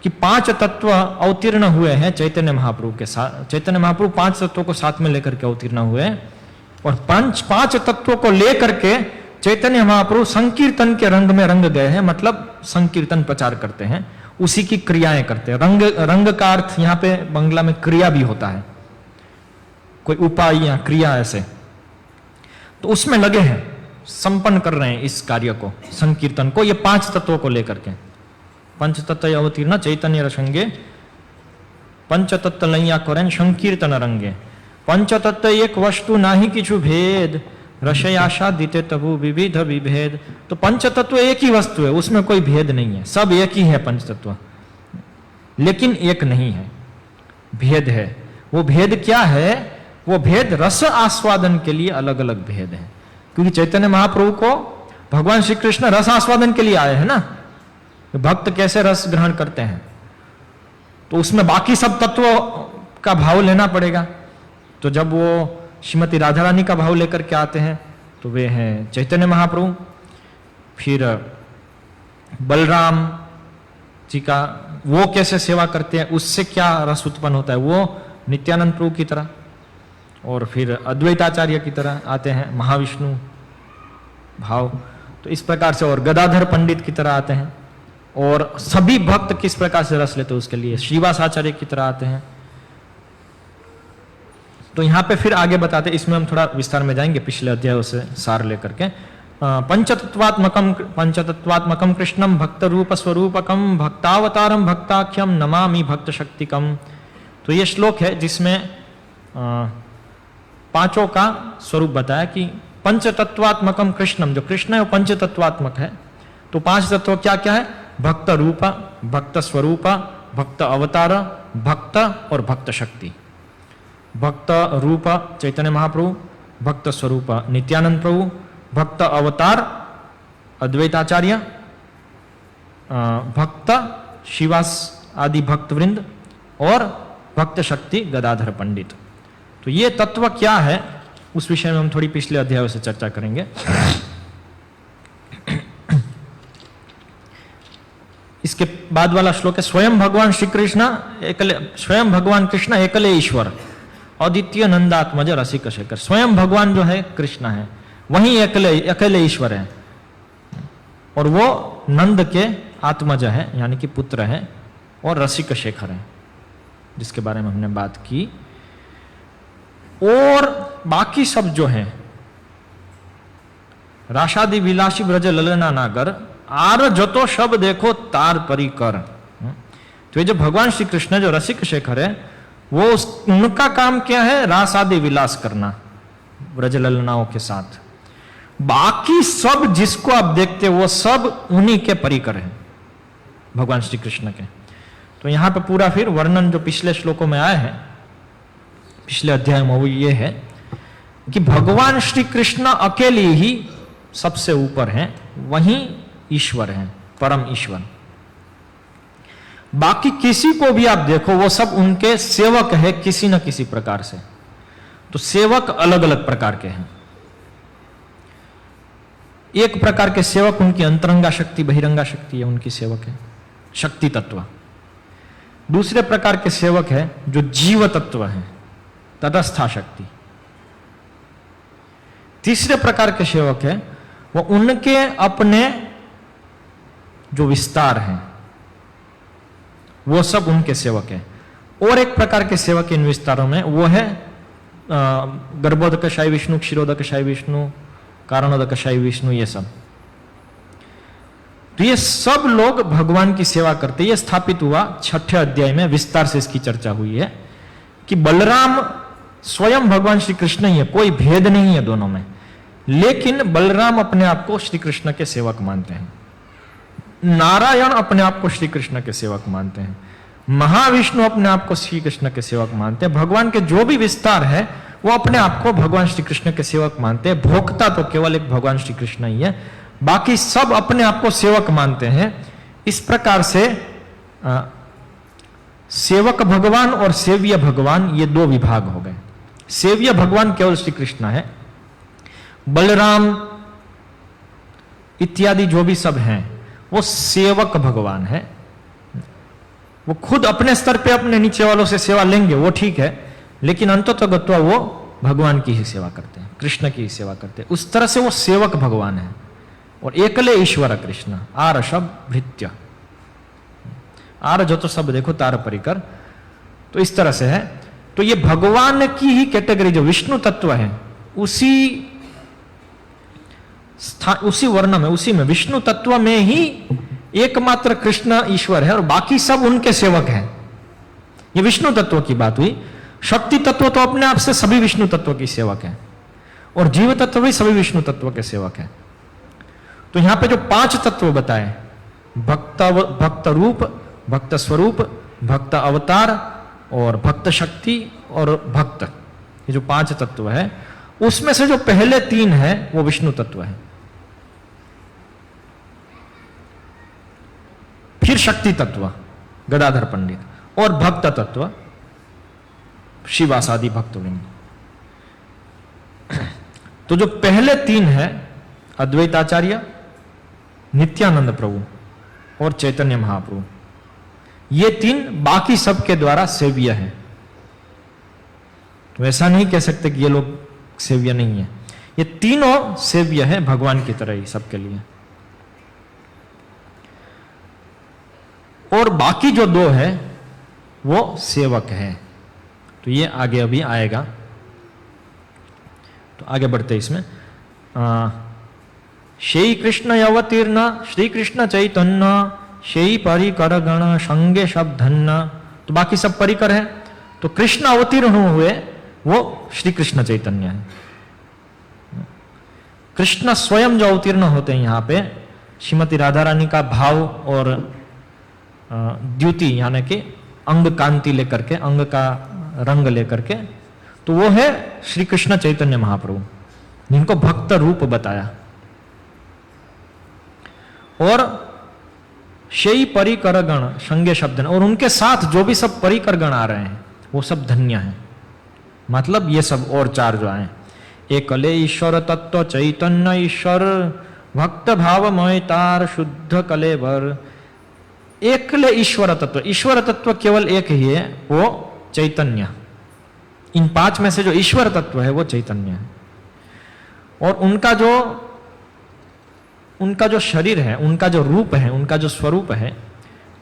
कि 5 तत्व अवतीर्ण हुए हैं चैतन्य महाप्रभु के साथ। चैतन्य महाप्रभु 5 तत्वों को साथ में लेकर के अवतीर्ण हुए, और 5 तत्वों को लेकर के चैतन्य महाप्रभु संकीर्तन के रंग में रंग गए हैं। मतलब संकीर्तन प्रचार करते हैं, उसी की क्रियाएं करते हैं। रंग का अर्थ यहाँ पे बंगला में क्रिया भी होता है, कोई उपाय या क्रिया ऐसे, तो उसमें लगे हैं, संपन्न कर रहे हैं इस कार्य को, संकीर्तन को, ये 5 तत्वों को लेकर के। पंच तत्व अवतीर्ण चैतन्य रसंगे, पंच तत्व लैया करें संकीर्तन रंगे, पंच तत्व एक वस्तु नाही किछु भेद, रसयाशा दिते तबु विविध विभेद। तो पंच तत्व एक ही वस्तु है, उसमें कोई भेद नहीं है, सब एक ही है पंच तत्व, लेकिन एक नहीं है, भेद है। वो भेद क्या है? वो भेद रस आस्वादन के लिए अलग अलग भेद है। क्योंकि चैतन्य महाप्रभु को भगवान श्री कृष्ण रस आस्वादन के लिए आए हैं ना, भक्त कैसे रस ग्रहण करते हैं, तो उसमें बाकी सब तत्वों का भाव लेना पड़ेगा। तो जब वो श्रीमती राधा रानी का भाव लेकर के आते हैं तो वे हैं चैतन्य महाप्रभु। फिर बलराम जी का वो कैसे सेवा करते हैं, उससे क्या रस उत्पन्न होता है, वो नित्यानंद प्रभु की तरह। और फिर अद्वैताचार्य की तरह आते हैं महाविष्णु भाव। तो इस प्रकार से, और गदाधर पंडित की तरह आते हैं। और सभी भक्त किस प्रकार से रस लेते हैं उसके लिए श्रीवास आचार्य की तरह आते हैं। तो यहां पे फिर आगे बताते, इसमें हम थोड़ा विस्तार में जाएंगे पिछले अध्यायों से सार लेकर के। पंचतत्वात्मकम कृष्णम भक्त रूप स्वरूपकम भक्तावतारम भक्ताख्यम नमामि भक्त शक्तिकम। तो ये श्लोक है जिसमें पांचों का स्वरूप बताया कि पंचतत्वात्मकम कृष्णम, जो कृष्ण है वो पंचतत्वात्मक है। तो पांच तत्व क्या क्या है? भक्त रूप, भक्त स्वरूप, भक्त अवतार, भक्त और भक्त शक्ति। भक्त रूप चैतन्य महाप्रभु, भक्त स्वरूप नित्यानंद प्रभु, भक्त अवतार अद्वैताचार्य, भक्त शिवास आदि भक्त वृंद और भक्त शक्ति गदाधर पंडित। तो ये तत्व क्या है उस विषय में हम थोड़ी पिछले अध्यायों से चर्चा करेंगे। इसके बाद वाला श्लोक है स्वयं भगवान श्री कृष्ण एकले, स्वयं भगवान कृष्ण एकले ईश्वर अद्वितीय नंदात्मज रसिक शेखर। स्वयं भगवान जो है कृष्ण है, वही अकेले ईश्वर है और वो नंद के आत्मज है यानी कि पुत्र है और रसिक शेखर है, जिसके बारे में हमने बात की। और बाकी सब जो है राशादि विलासी ब्रज ललना नागर आर जतो शब देखो तार परिकर। तो ये जो भगवान श्री कृष्ण जो रसिक शेखर है वो उनका काम क्या है? रास आदि विलास करना ब्रज ललनाओं के साथ। बाकी सब जिसको आप देखते हो वो सब उन्हीं के परिकर है, भगवान श्री कृष्ण के। तो यहां पे पूरा फिर वर्णन जो पिछले श्लोकों में आया है, पिछले अध्याय में, वो ये है कि भगवान श्री कृष्ण अकेले ही सबसे ऊपर हैं, वहीं ईश्वर हैं, परम ईश्वर। बाकी किसी को भी आप देखो वो सब उनके सेवक है किसी न किसी प्रकार से। तो सेवक अलग अलग प्रकार के हैं। एक प्रकार के सेवक उनकी अंतरंगा शक्ति बहिरंगा शक्ति है, उनकी सेवक है शक्ति तत्व। दूसरे प्रकार के सेवक है जो जीव तत्व है, तटस्था शक्ति। तीसरे प्रकार के सेवक है वो उनके अपने जो विस्तार हैं वो सब उनके सेवक है। और एक प्रकार के सेवक इन विस्तारों में वो है गर्भोदकशायी विष्णु, क्षीरोदकशायी विष्णु, कारणोदकशायी विष्णु, ये सब। तो ये सब लोग भगवान की सेवा करते। ये स्थापित हुआ 6ठे अध्याय में, विस्तार से इसकी चर्चा हुई है कि बलराम स्वयं भगवान श्री कृष्ण ही है, कोई भेद नहीं है दोनों में। लेकिन बलराम अपने आप को श्री कृष्ण के सेवक मानते हैं, नारायण अपने आप को श्री कृष्ण के सेवक मानते हैं, महाविष्णु अपने आप को श्री कृष्ण के सेवक मानते हैं। भगवान के जो भी विस्तार है वो अपने आप को भगवान श्री कृष्ण के सेवक मानते हैं। भोक्ता तो केवल एक भगवान श्री कृष्ण ही है, बाकी सब अपने आप को सेवक मानते हैं। इस प्रकार से सेवक भगवान और सेव्य भगवान ये दो विभाग हो गए। सेव्य भगवान केवल श्री कृष्ण है, बलराम इत्यादि जो भी सब हैं वो सेवक भगवान है। वो खुद अपने स्तर पे अपने नीचे वालों से सेवा लेंगे, वो ठीक है, लेकिन अंततः वो भगवान की ही सेवा करते हैं, कृष्ण की ही सेवा करते हैं। उस तरह से वो सेवक भगवान है। और एकले ईश्वर कृष्ण आर शब भृत्य, आर जो तो सब देखो तार परिकर। तो इस तरह से है। तो ये भगवान की ही कैटेगरी जो विष्णु तत्व है उसी वर्ण में, उसी में विष्णु तत्व में ही एकमात्र कृष्ण ईश्वर है और बाकी सब उनके सेवक हैं। ये विष्णु तत्व की बात हुई। शक्ति तत्व तो अपने आप से सभी विष्णु तत्व की सेवक है और जीव तत्व भी सभी विष्णु तत्व के सेवक है। तो यहां पे जो 5 तत्व बताए, भक्त रूप, भक्त स्वरूप, भक्त अवतार और भक्त शक्ति और भक्त, ये जो 5 तत्व है उसमें से जो पहले 3 है वो विष्णु तत्व है। फिर शक्ति तत्व गदाधर पंडित और भक्त तत्व शिवास आदि भक्तवृंद। तो जो पहले 3 है अद्वैताचार्य, नित्यानंद प्रभु और चैतन्य महाप्रभु, ये 3 बाकी सबके द्वारा सेव्य है। तो ऐसा नहीं कह सकते कि ये लोग सेव्य नहीं है, ये तीनों सेव्य है भगवान की तरह ही सबके लिए। और बाकी जो 2 है वो सेवक है। तो ये आगे अभी आएगा। तो आगे बढ़ते इसमें श्री कृष्ण अवतीर्ण श्री कृष्ण चैतन्य श्री परिकर गण संगे शब्दन्न। तो बाकी सब परिकर है। तो कृष्ण अवतीर्ण हुए वो श्री कृष्ण चैतन्य है। कृष्ण स्वयं जो अवतीर्ण होते हैं यहां पे, श्रीमती राधा रानी का भाव और द्युति यानी कि अंग कांति लेकर के, अंग का रंग लेकर के, तो वो है श्री कृष्ण चैतन्य महाप्रभु, जिनको भक्त रूप बताया। और शेई परिकर गण संज्ञ शब्द, और उनके साथ जो भी सब परिकर गण आ रहे हैं वो सब धन्य हैं। मतलब ये सब और चार जो आए, एकले ईश्वर तत्व चैतन्य ईश्वर भक्त भावमय तार शुद्ध कलेवर। एकले ईश्वर तत्व, ईश्वर तत्व केवल एक ही है, वो चैतन्य। इन पांच में से जो ईश्वर तत्व है वो चैतन्य है। और उनका जो शरीर है, उनका जो रूप है, उनका जो स्वरूप है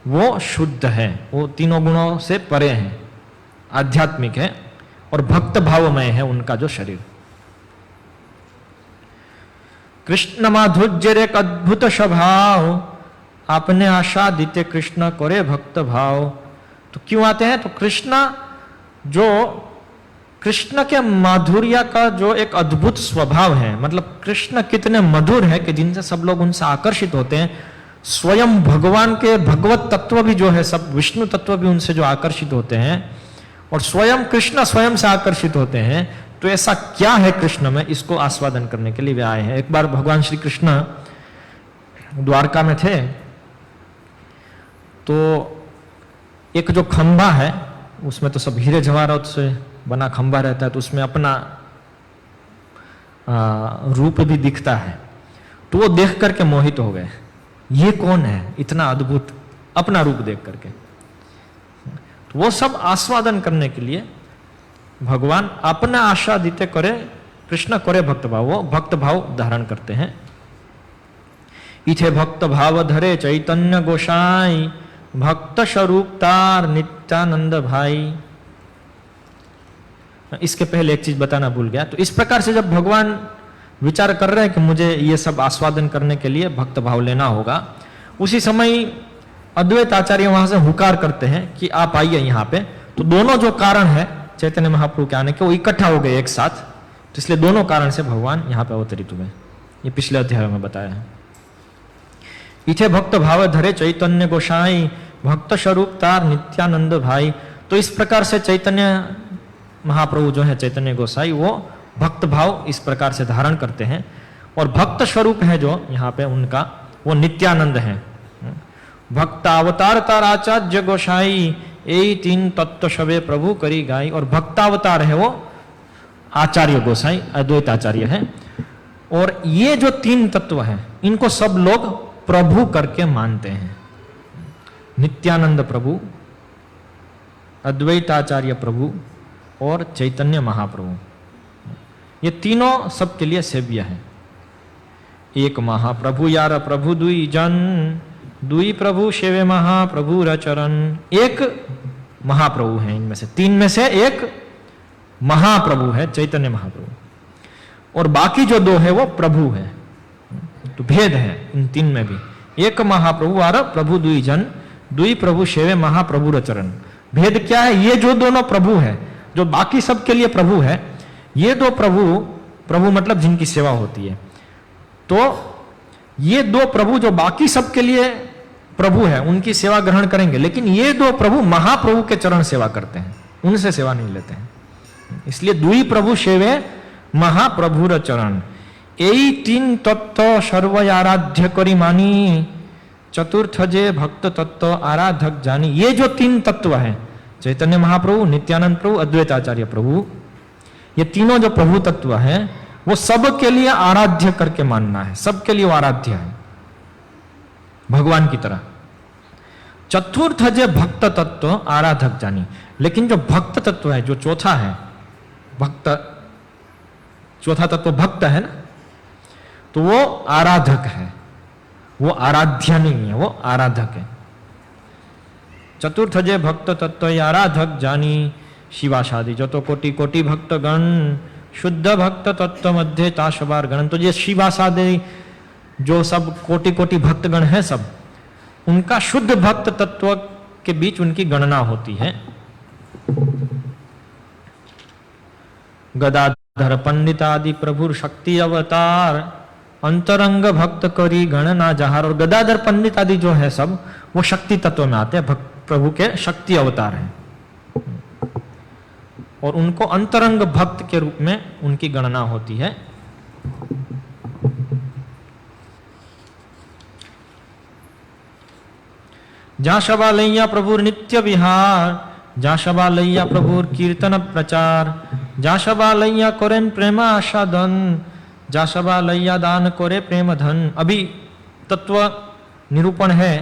वो शुद्ध है, वो तीनों गुणों से परे है, आध्यात्मिक है और भक्त भावमय है उनका जो शरीर। कृष्ण माधुर्य एक अद्भुत स्वभाव, आपने आशा दीते कृष्ण करे भक्त भाव। तो क्यों आते हैं? तो कृष्ण के माधुर्य का जो एक अद्भुत स्वभाव है, मतलब कृष्ण कितने मधुर है कि जिनसे सब लोग उनसे आकर्षित होते हैं। स्वयं भगवान के भगवत तत्व भी जो है, सब विष्णु तत्व भी उनसे जो आकर्षित होते हैं, और स्वयं कृष्ण स्वयं से आकर्षित होते हैं। तो ऐसा क्या है कृष्ण में, इसको आस्वादन करने के लिए वे आए हैं। एक बार भगवान श्री कृष्ण द्वारका में थे, तो एक जो खंभा है उसमें तो सब हीरे जवाहरात से बना खंभा रहता है, तो उसमें अपना रूप भी दिखता है। तो वो देख करके मोहित हो गए, ये कौन है इतना अद्भुत, अपना रूप देख करके। तो वो सब आस्वादन करने के लिए भगवान अपना आशा दीते करे कृष्ण करे भक्त भाव, वो भक्त भाव धारण करते हैं। इथे भक्त भाव धरे चैतन्य गोसाई, भक्त स्वरूप तार नित्यानंद भाई। इसके पहले एक चीज बताना भूल गया। तो इस प्रकार से जब भगवान विचार कर रहे हैं कि मुझे ये सब आस्वादन करने के लिए भक्त भाव लेना होगा, उसी समय अद्वैत आचार्य वहां से हुकार करते हैं कि आप आइए यहाँ पे। तो दोनों जो कारण है चैतन्य महाप्रभु के आने के, वो इकट्ठा हो गए एक साथ। तो इसलिए दोनों कारण से भगवान यहाँ पे अवतरित हुए, ये पिछले अध्याय में बताया है। इथे भक्त भाव धरे चैतन्य गोसाई, भक्त स्वरूप तार नित्यानंद भाई। तो इस प्रकार से चैतन्य महाप्रभु जो है चैतन्य गोसाई, वो भक्त भाव इस प्रकार से धारण करते हैं। और भक्त स्वरूप है जो यहाँ पे उनका, वो नित्यानंद है। भक्त अवतार तार आचार्य गोसाई, यही तीन तत्व शबे प्रभु करी गाई। और भक्तावतार है वो आचार्य गोसाई, अद्वैत आचार्य है। और ये जो तीन तत्व हैं इनको सब लोग प्रभु करके मानते हैं। नित्यानंद प्रभु, अद्वैत आचार्य प्रभु और चैतन्य महाप्रभु, ये तीनों सबके लिए सेव्य है। एक महाप्रभु यार प्रभु दुई जन, दुई प्रभु सेवे महाप्रभु रचरण। एक महाप्रभु है इनमें से, तीन में से एक महाप्रभु है चैतन्य महाप्रभु, और बाकी जो दो है वो प्रभु है। तो भेद है इन तीन में भी। एक महाप्रभु आर प्रभु दुई जन, दुई प्रभु सेवे महाप्रभु रचरण। भेद क्या है? ये जो दोनों प्रभु है, जो बाकी सबके लिए प्रभु है, ये दो प्रभु मतलब जिनकी सेवा होती है। तो ये दो प्रभु जो बाकी सबके लिए प्रभु है, उनकी सेवा ग्रहण करेंगे, लेकिन ये दो प्रभु महाप्रभु के चरण सेवा करते हैं, उनसे सेवा नहीं लेते हैं। इसलिए दुई प्रभु सेवे महाप्रभु चरण। यही तीन तत्व सर्व आराध्य करी मानी, चतुर्थ जे भक्त तत्व आराधक जानी। ये जो तीन तत्व है, चैतन्य महाप्रभु, नित्यानंद प्रभु, अद्वैत आचार्य प्रभु, ये तीनों जो प्रभु तत्व है वो सबके लिए आराध्य करके मानना है, सबके लिए वो आराध्य है भगवान की तरह। चतुर्थ जे भक्त तत्व आराधक जानी। लेकिन जो भक्त तत्व है, जो चौथा है भक्त, चौथा तत्व भक्त है ना, तो वो आराधक है, वो आराध्य नहीं है, वो आराधक है। चतुर्थ जे भक्त तत्व आराधक जानी, शिवाशादि जो तो कोटि कोटि भक्त गण, शुद्ध भक्त तत्व मध्य ताशबार गण। तो ये शिवासादि जो सब कोटि कोटि भक्त गण है, सब उनका शुद्ध भक्त तत्व के बीच उनकी गणना होती है। गदाधर पंडित आदि प्रभुर शक्ति अवतार, अंतरंग भक्त करी गणना जहार। और गदाधर पंडित आदि जो है सब वो शक्ति तत्व में आते हैं, प्रभु के शक्ति अवतार हैं, और उनको अंतरंग भक्त के रूप में उनकी गणना होती है। जा शबा लैया प्रभुर नित्य विहार, जा शबा लैया प्रभुर कीर्तन प्रचार, जा शबा लैया करें प्रेम आशादन, जा शबा लैया दान करे प्रेम धन। अभी तत्व निरूपण है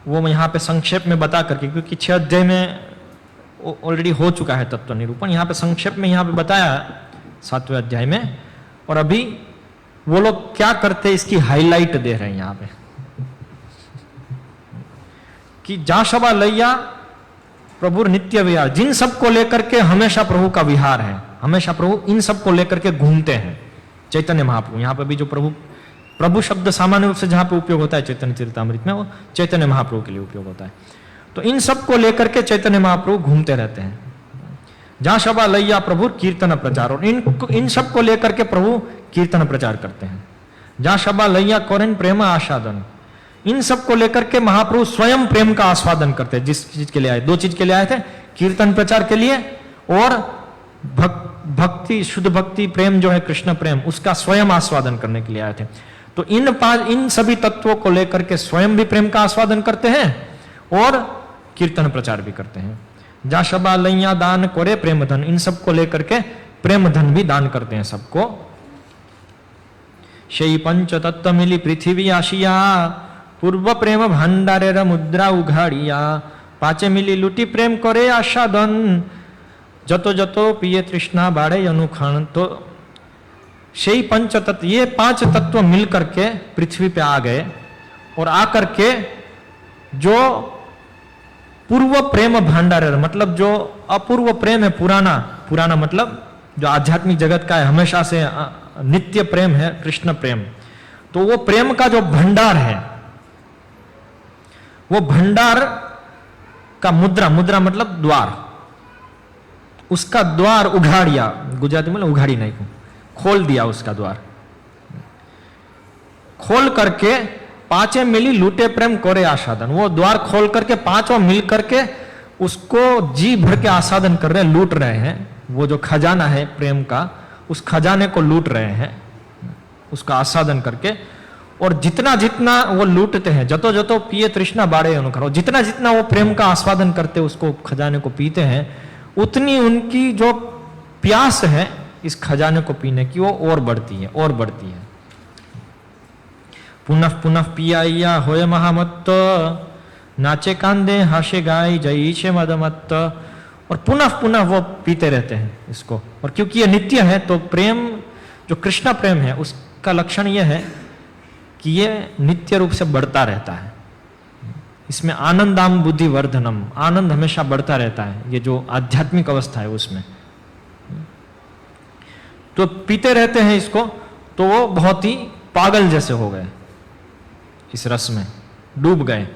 वो मैं यहाँ पे संक्षेप में बता करके, क्योंकि 6 अध्याय में ऑलरेडी हो चुका है तत्व निरूपण, यहाँ पे संक्षेप में यहाँ पे बताया 7वें अध्याय में। और अभी वो लोग क्या करते इसकी हाईलाइट दे रहे हैं यहाँ पे कि जा शबा लैया प्रभु नित्य विहार, जिन सब को लेकर के हमेशा प्रभु का विहार है, हमेशा प्रभु इन सब को लेकर के घूमते हैं। चैतन्य महाप्रभु, यहाँ पे भी जो प्रभु शब्द सामान्य रूप से जहां पे उपयोग होता है चैतन्य चरितामृत में, वो चैतन्य महाप्रभु के लिए उपयोग होता है। तो इन सब को लेकर के चैतन्य महाप्रभु घूमते रहते हैं। जहां शबा लैया प्रभु कीर्तन प्रचार, और इन सब को लेकर के प्रभु कीर्तन प्रचार करते हैं। जहां शबा लैया कौरन प्रेम आस्वादन, इन सब को लेकर के महाप्रभु स्वयं प्रेम का आस्वादन करते हैं। जिस चीज के लिए आए, 2 चीज के लिए आए थे, कीर्तन प्रचार के लिए और भक्ति, शुद्ध भक्ति प्रेम जो है कृष्ण प्रेम, उसका स्वयं आस्वादन करने के लिए आए थे। तो इन सभी तत्वों को लेकर के स्वयं भी प्रेम का आस्वादन करते हैं और कीर्तन प्रचार भी करते हैं। जा शबा लैया दान करे प्रेम धन, इन सब को लेकर के प्रेम धन भी दान करते हैं सबको। शेई पंच तत्व मिली पृथ्वी आशिया, पूर्व प्रेम भंडारे मुद्रा उघाड़िया, 5 मिली लुटी प्रेम करे आशादन, जतो जतो पिए तृष्णा बाड़े अनुखण। तो शेई पंच तत्व, ये 5 तत्व मिल करके पृथ्वी पे आ गए, और आकर के जो पूर्व प्रेम भंडार, मतलब जो अपूर्व प्रेम है, पुराना मतलब जो आध्यात्मिक जगत का है, हमेशा से नित्य प्रेम है कृष्ण प्रेम। तो वो प्रेम का जो भंडार है, वो भंडार का मुद्रा मतलब द्वार, उसका द्वार उघाड़िया, गुजराती में उघाड़ी नहीं, खोल दिया उसका द्वार, खोल करके 5 मिली लूटे प्रेम करे आस्वादन। वो द्वार खोल करके 5 मिल करके उसको जी भर के आस्वादन कर रहे हैं, लूट रहे हैं। वो जो खजाना है प्रेम का, उस खजाने को लूट रहे हैं, उसका आस्वादन करके। और जितना जितना वो लूटते हैं, जतो जतो पिए तृष्णा बाड़े अनुखर, जितना जितना वो प्रेम का आस्वादन करते, उसको खजाने को पीते हैं, उतनी उनकी जो प्यास है इस खजाने को पीने की वो और बढ़ती है। पुनः पुनः पियाइया होय महामत्त, नाचे कांदे हाशे गाय जईशे मदमत्त। और पुनः पुनः वो पीते रहते हैं इसको। और क्योंकि ये नित्य है, तो प्रेम जो कृष्ण प्रेम है उसका लक्षण ये है कि ये नित्य रूप से बढ़ता रहता है। इसमें आनंदाम बुद्धि वर्धनम, आनंद हमेशा बढ़ता रहता है, ये जो आध्यात्मिक अवस्था है उसमें। तो पीते रहते हैं इसको, तो वो बहुत ही पागल जैसे हो गए, इस रस में डूब गए,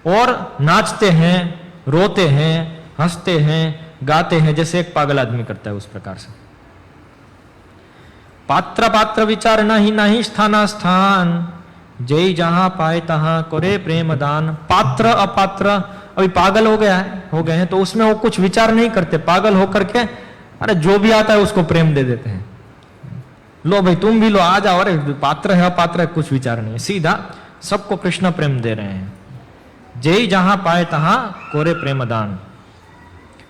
और नाचते हैं, रोते हैं, हंसते हैं, गाते हैं, जैसे एक पागल आदमी करता है उस प्रकार से। पात्र पात्र विचार नहीं स्थाना स्थान, जय जहां पाए तहां करे प्रेम दान। पात्र अपात्र अभी पागल हो गए हैं, तो उसमें वो कुछ विचार नहीं करते, पागल होकर के अरे जो भी आता है उसको प्रेम दे देते हैं। लो भाई तुम भी लो, आ जाओ, अरे पात्र है अपात्र है कुछ विचार नहीं, सीधा सबको कृष्ण प्रेम दे रहे हैं। जय जहां पाए तहां कोरे प्रेम दान।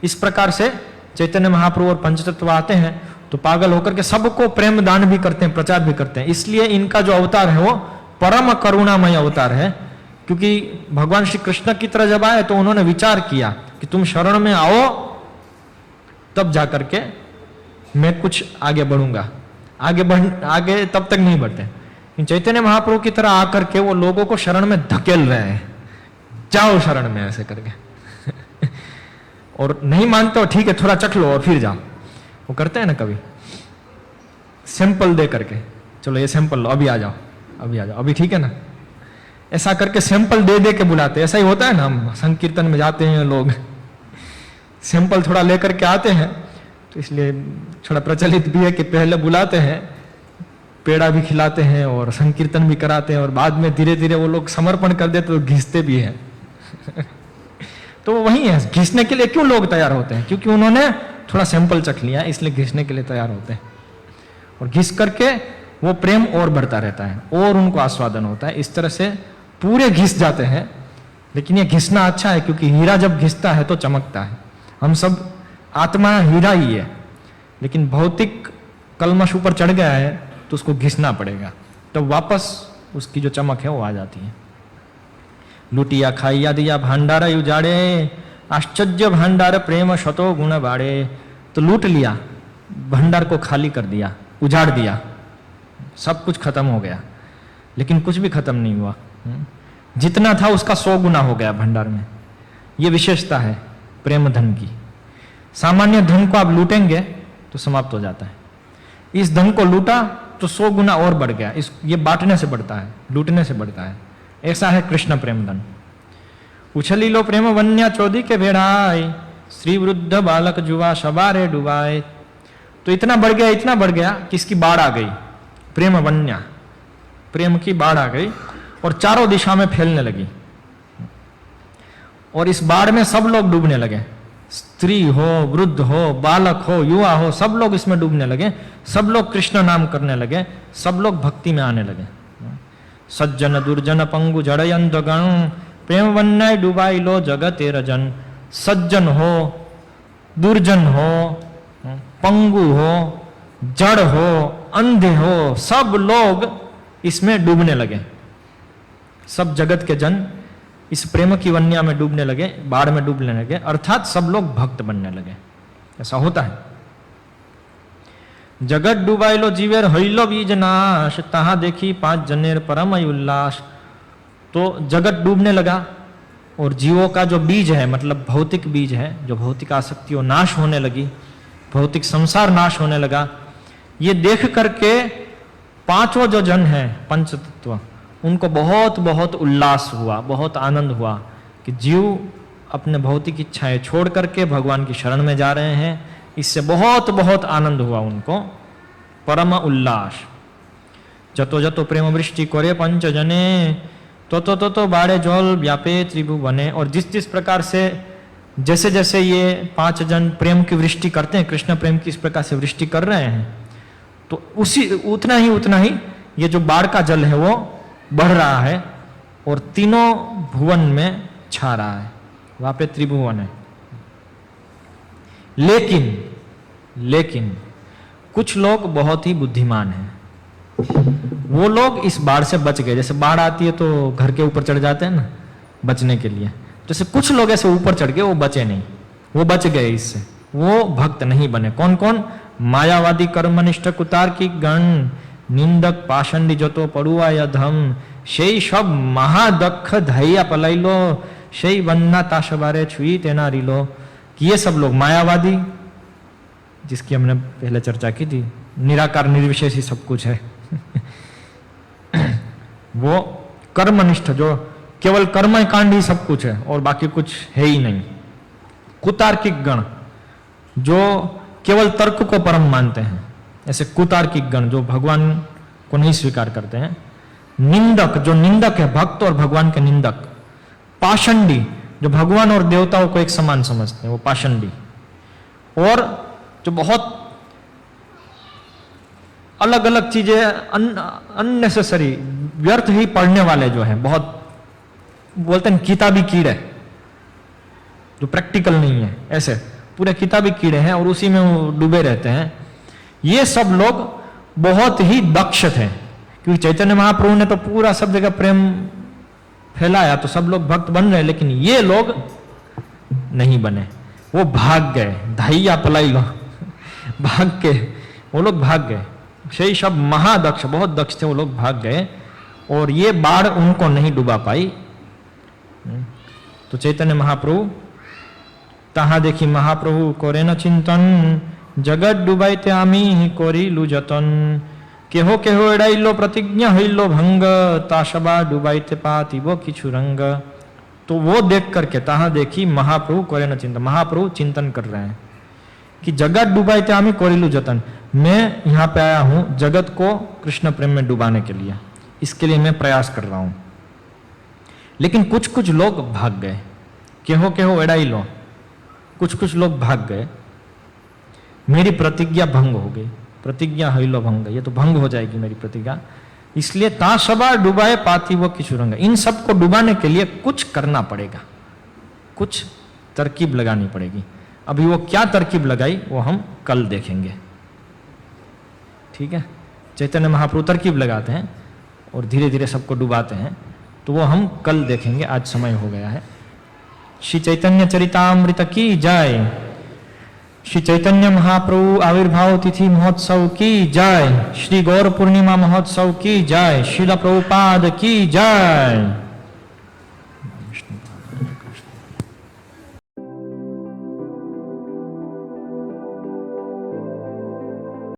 इस प्रकार से चैतन्य महाप्रभु और पंचतत्व आते हैं तो पागल होकर के सबको प्रेम दान भी करते हैं, प्रचार भी करते हैं। इसलिए इनका जो अवतार है वो परम करुणामय अवतार है, क्योंकि भगवान श्री कृष्ण की तरह जब आए तो उन्होंने विचार किया कि तुम शरण में आओ, तब जाकर के मैं कुछ आगे बढ़ूंगा। आगे तब तक नहीं बढ़ते। चैतन्य महाप्रभु की तरह आकर के वो लोगों को शरण में धकेल रहे हैं, जाओ शरण में, ऐसे करके और नहीं मानते हो ठीक है थोड़ा चख लो और फिर जाओ। वो करते हैं ना कभी, सैंपल दे करके, चलो ये सैंपल लो, अभी आ जाओ, अभी ठीक है ना, ऐसा करके सैंपल दे के बुलाते। ऐसा ही होता है ना, हम संकीर्तन में जाते हैं, लोग सैंपल थोड़ा लेकर के आते हैं, तो इसलिए थोड़ा प्रचलित भी है कि पहले बुलाते हैं, पेड़ा भी खिलाते हैं और संकीर्तन भी कराते हैं, और बाद में धीरे धीरे वो लोग समर्पण कर देते तो घिसते भी हैं। तो वही है, घिसने के लिए क्यों लोग तैयार होते हैं? क्योंकि उन्होंने थोड़ा सैंपल चख लिया, इसलिए घिसने के लिए तैयार होते हैं। और घिस करके वो प्रेम और बढ़ता रहता है और उनको आस्वादन होता है। इस तरह से पूरे घिस जाते हैं। लेकिन ये घिसना अच्छा है, क्योंकि हीरा जब घिसता है तो चमकता है। हम सब आत्मा हीरा ही है, लेकिन भौतिक कलमश ऊपर चढ़ गया है तो उसको घिसना पड़ेगा, तो वापस उसकी जो चमक है वो आ जाती है। लुटिया खाइया दिया भांडार उजाड़े, आश्चर्य भांडार प्रेम शतो गुण बाड़े। तो लूट लिया, भंडार को खाली कर दिया, उजाड़ दिया, सब कुछ खत्म हो गया, लेकिन कुछ भी खत्म नहीं हुआ। जितना था उसका 100 गुना हो गया भंडार में। ये विशेषता है प्रेम धन की। सामान्य धन को आप लूटेंगे तो समाप्त हो जाता है। इस धन को लूटा तो 100 गुना और बढ़ गया। ये बांटने से बढ़ता है, लूटने से बढ़ता है। ऐसा है कृष्ण प्रेम धन। उछली लो प्रेम वन्या चौदी के भेड़ाए, श्री वृद्ध बालक जुआ सवारे डुबाए। तो इतना बढ़ गया, इतना बढ़ गया कि इसकी बाढ़ आ गई। प्रेम वन्या, प्रेम की बाढ़ आ गई और चारों दिशा में फैलने लगी। और इस बाढ़ में सब लोग डूबने लगे। स्त्री हो, वृद्ध हो, बालक हो, युवा हो, सब लोग इसमें डूबने लगे। सब लोग कृष्ण नाम करने लगे, सब लोग भक्ति में आने लगे। सज्जन दुर्जन पंगु जड़यंत गण, प्रेम वन्य डुबाई लो जगते रजन। सज्जन हो, दुर्जन हो, पंगु हो, जड़ हो, अंधे हो, सब लोग इसमें डूबने लगे। सब जगत के जन इस प्रेम की वन्या में डूबने लगे, बाढ़ में डूबने लगे, अर्थात सब लोग भक्त बनने लगे। ऐसा होता है। जगत डुबाइलो जीवेर हईलो बीज नाश, तहा देखी 5 जनेर परम उल्लास। तो जगत डूबने लगा और जीवों का जो बीज है, मतलब भौतिक बीज है, जो भौतिक आसक्ति वो नाश होने लगी, भौतिक संसार नाश होने लगा। ये देख करके 5 जो जन है पंच तत्व, उनको बहुत बहुत उल्लास हुआ, बहुत आनंद हुआ कि जीव अपने भौतिक इच्छाएं छोड़ करके भगवान की शरण में जा रहे हैं। इससे बहुत बहुत आनंद हुआ उनको, परम उल्लास। जतो जतो प्रेम वृष्टि करे पंच जने, तो बाड़े जल व्यापे त्रिभुवने। और जिस जिस प्रकार से, जैसे जैसे ये 5 जन प्रेम की वृष्टि करते हैं, कृष्ण प्रेम की इस प्रकार से वृष्टि कर रहे हैं, तो उतना ही ये जो बाढ़ का जल है वो बढ़ रहा है और तीनों भुवन में छा रहा है। वहां पे त्रिभुवन है। लेकिन कुछ लोग बहुत ही बुद्धिमान हैं। वो लोग इस बाढ़ से बच गए। जैसे बाढ़ आती है तो घर के ऊपर चढ़ जाते हैं ना बचने के लिए, जैसे कुछ लोग ऐसे ऊपर चढ़ गए, वो बचे नहीं, वो बच गए इससे, वो भक्त नहीं बने। कौन कौन? मायावादी कर्मनिष्ठ कुतार की गण, निंदक पाषंडी जो तो पड़ुआ या धम, शेई सब महादख धैया पलाइलो, शेई वन्ना ताशबारे छुई तेना रिलो। कि ये सब लोग मायावादी, जिसकी हमने पहले चर्चा की थी, निराकार निर्विशेष ही सब कुछ है। वो कर्मनिष्ठ, जो केवल कर्म कांड ही सब कुछ है और बाकी कुछ है ही नहीं। कुतार्किक गण, जो केवल तर्क को परम मानते हैं, ऐसे कुतार्किक गण जो भगवान को नहीं स्वीकार करते हैं। निंदक, जो निंदक है, भक्त और भगवान के निंदक। पाषंडी, जो भगवान और देवताओं को एक समान समझते हैं, वो पाषंडी। और जो बहुत अलग अलग चीजें अननेसेसरी, व्यर्थ ही पढ़ने वाले जो हैं, बहुत बोलते हैं किताबी कीड़े, जो प्रैक्टिकल नहीं है, ऐसे पूरे किताबी कीड़े हैं और उसी में वो डूबे रहते हैं। ये सब लोग बहुत ही दक्ष थे, क्योंकि चैतन्य महाप्रभु ने तो पूरा सब जगह प्रेम फैलाया, तो सब लोग भक्त बन रहे, लेकिन ये लोग नहीं बने। वो भाग गए, धाइया पलाई लो, भाग के वो लोग भाग गए। सही सब महादक्ष, बहुत दक्ष थे, वो लोग भाग गए और ये बाढ़ उनको नहीं डुबा पाई। तो चैतन्य महाप्रभु, तहा देखी महाप्रभु करे न चिंतन, जगत डुबाइते आमी कोरिलु जतन। केहो एड़ाइलो प्रतिज्ञा हईलो भंग, ताशबा डुबाइते पाती वो किछु रंग। तो वो देख करके तहा देखी महाप्रभु करे न चिंतन, महाप्रभु चिंतन कर रहे हैं कि जगत डुबाई थे आमी कोरिलू जतन। मैं यहां पे आया हूं जगत को कृष्ण प्रेम में डुबाने के लिए, इसके लिए मैं प्रयास कर रहा हूं। लेकिन कुछ कुछ लोग भाग गए, केहो एड़ाई लो, कुछ कुछ लोग भाग गए, मेरी प्रतिज्ञा भंग हो गई, प्रतिज्ञा हईलो भंग, ये तो भंग हो जाएगी मेरी प्रतिज्ञा, इसलिए ता सबा डुबाए पाती वो किशोरंग। इन सबको डुबाने के लिए कुछ करना पड़ेगा, कुछ तरकीब लगानी पड़ेगी। अभी वो क्या तरकीब लगाई वो हम कल देखेंगे, ठीक है। चैतन्य महाप्रभु तरकीब लगाते हैं और धीरे धीरे सबको डुबाते हैं, तो वो हम कल देखेंगे, आज समय हो गया है। श्री चैतन्य चरितामृत की जय, श्री चैतन्य महाप्रभु आविर्भाव तिथि महोत्सव की जय, श्री गौर पूर्णिमा महोत्सव की जय, श्रील प्रभुपाद की जय।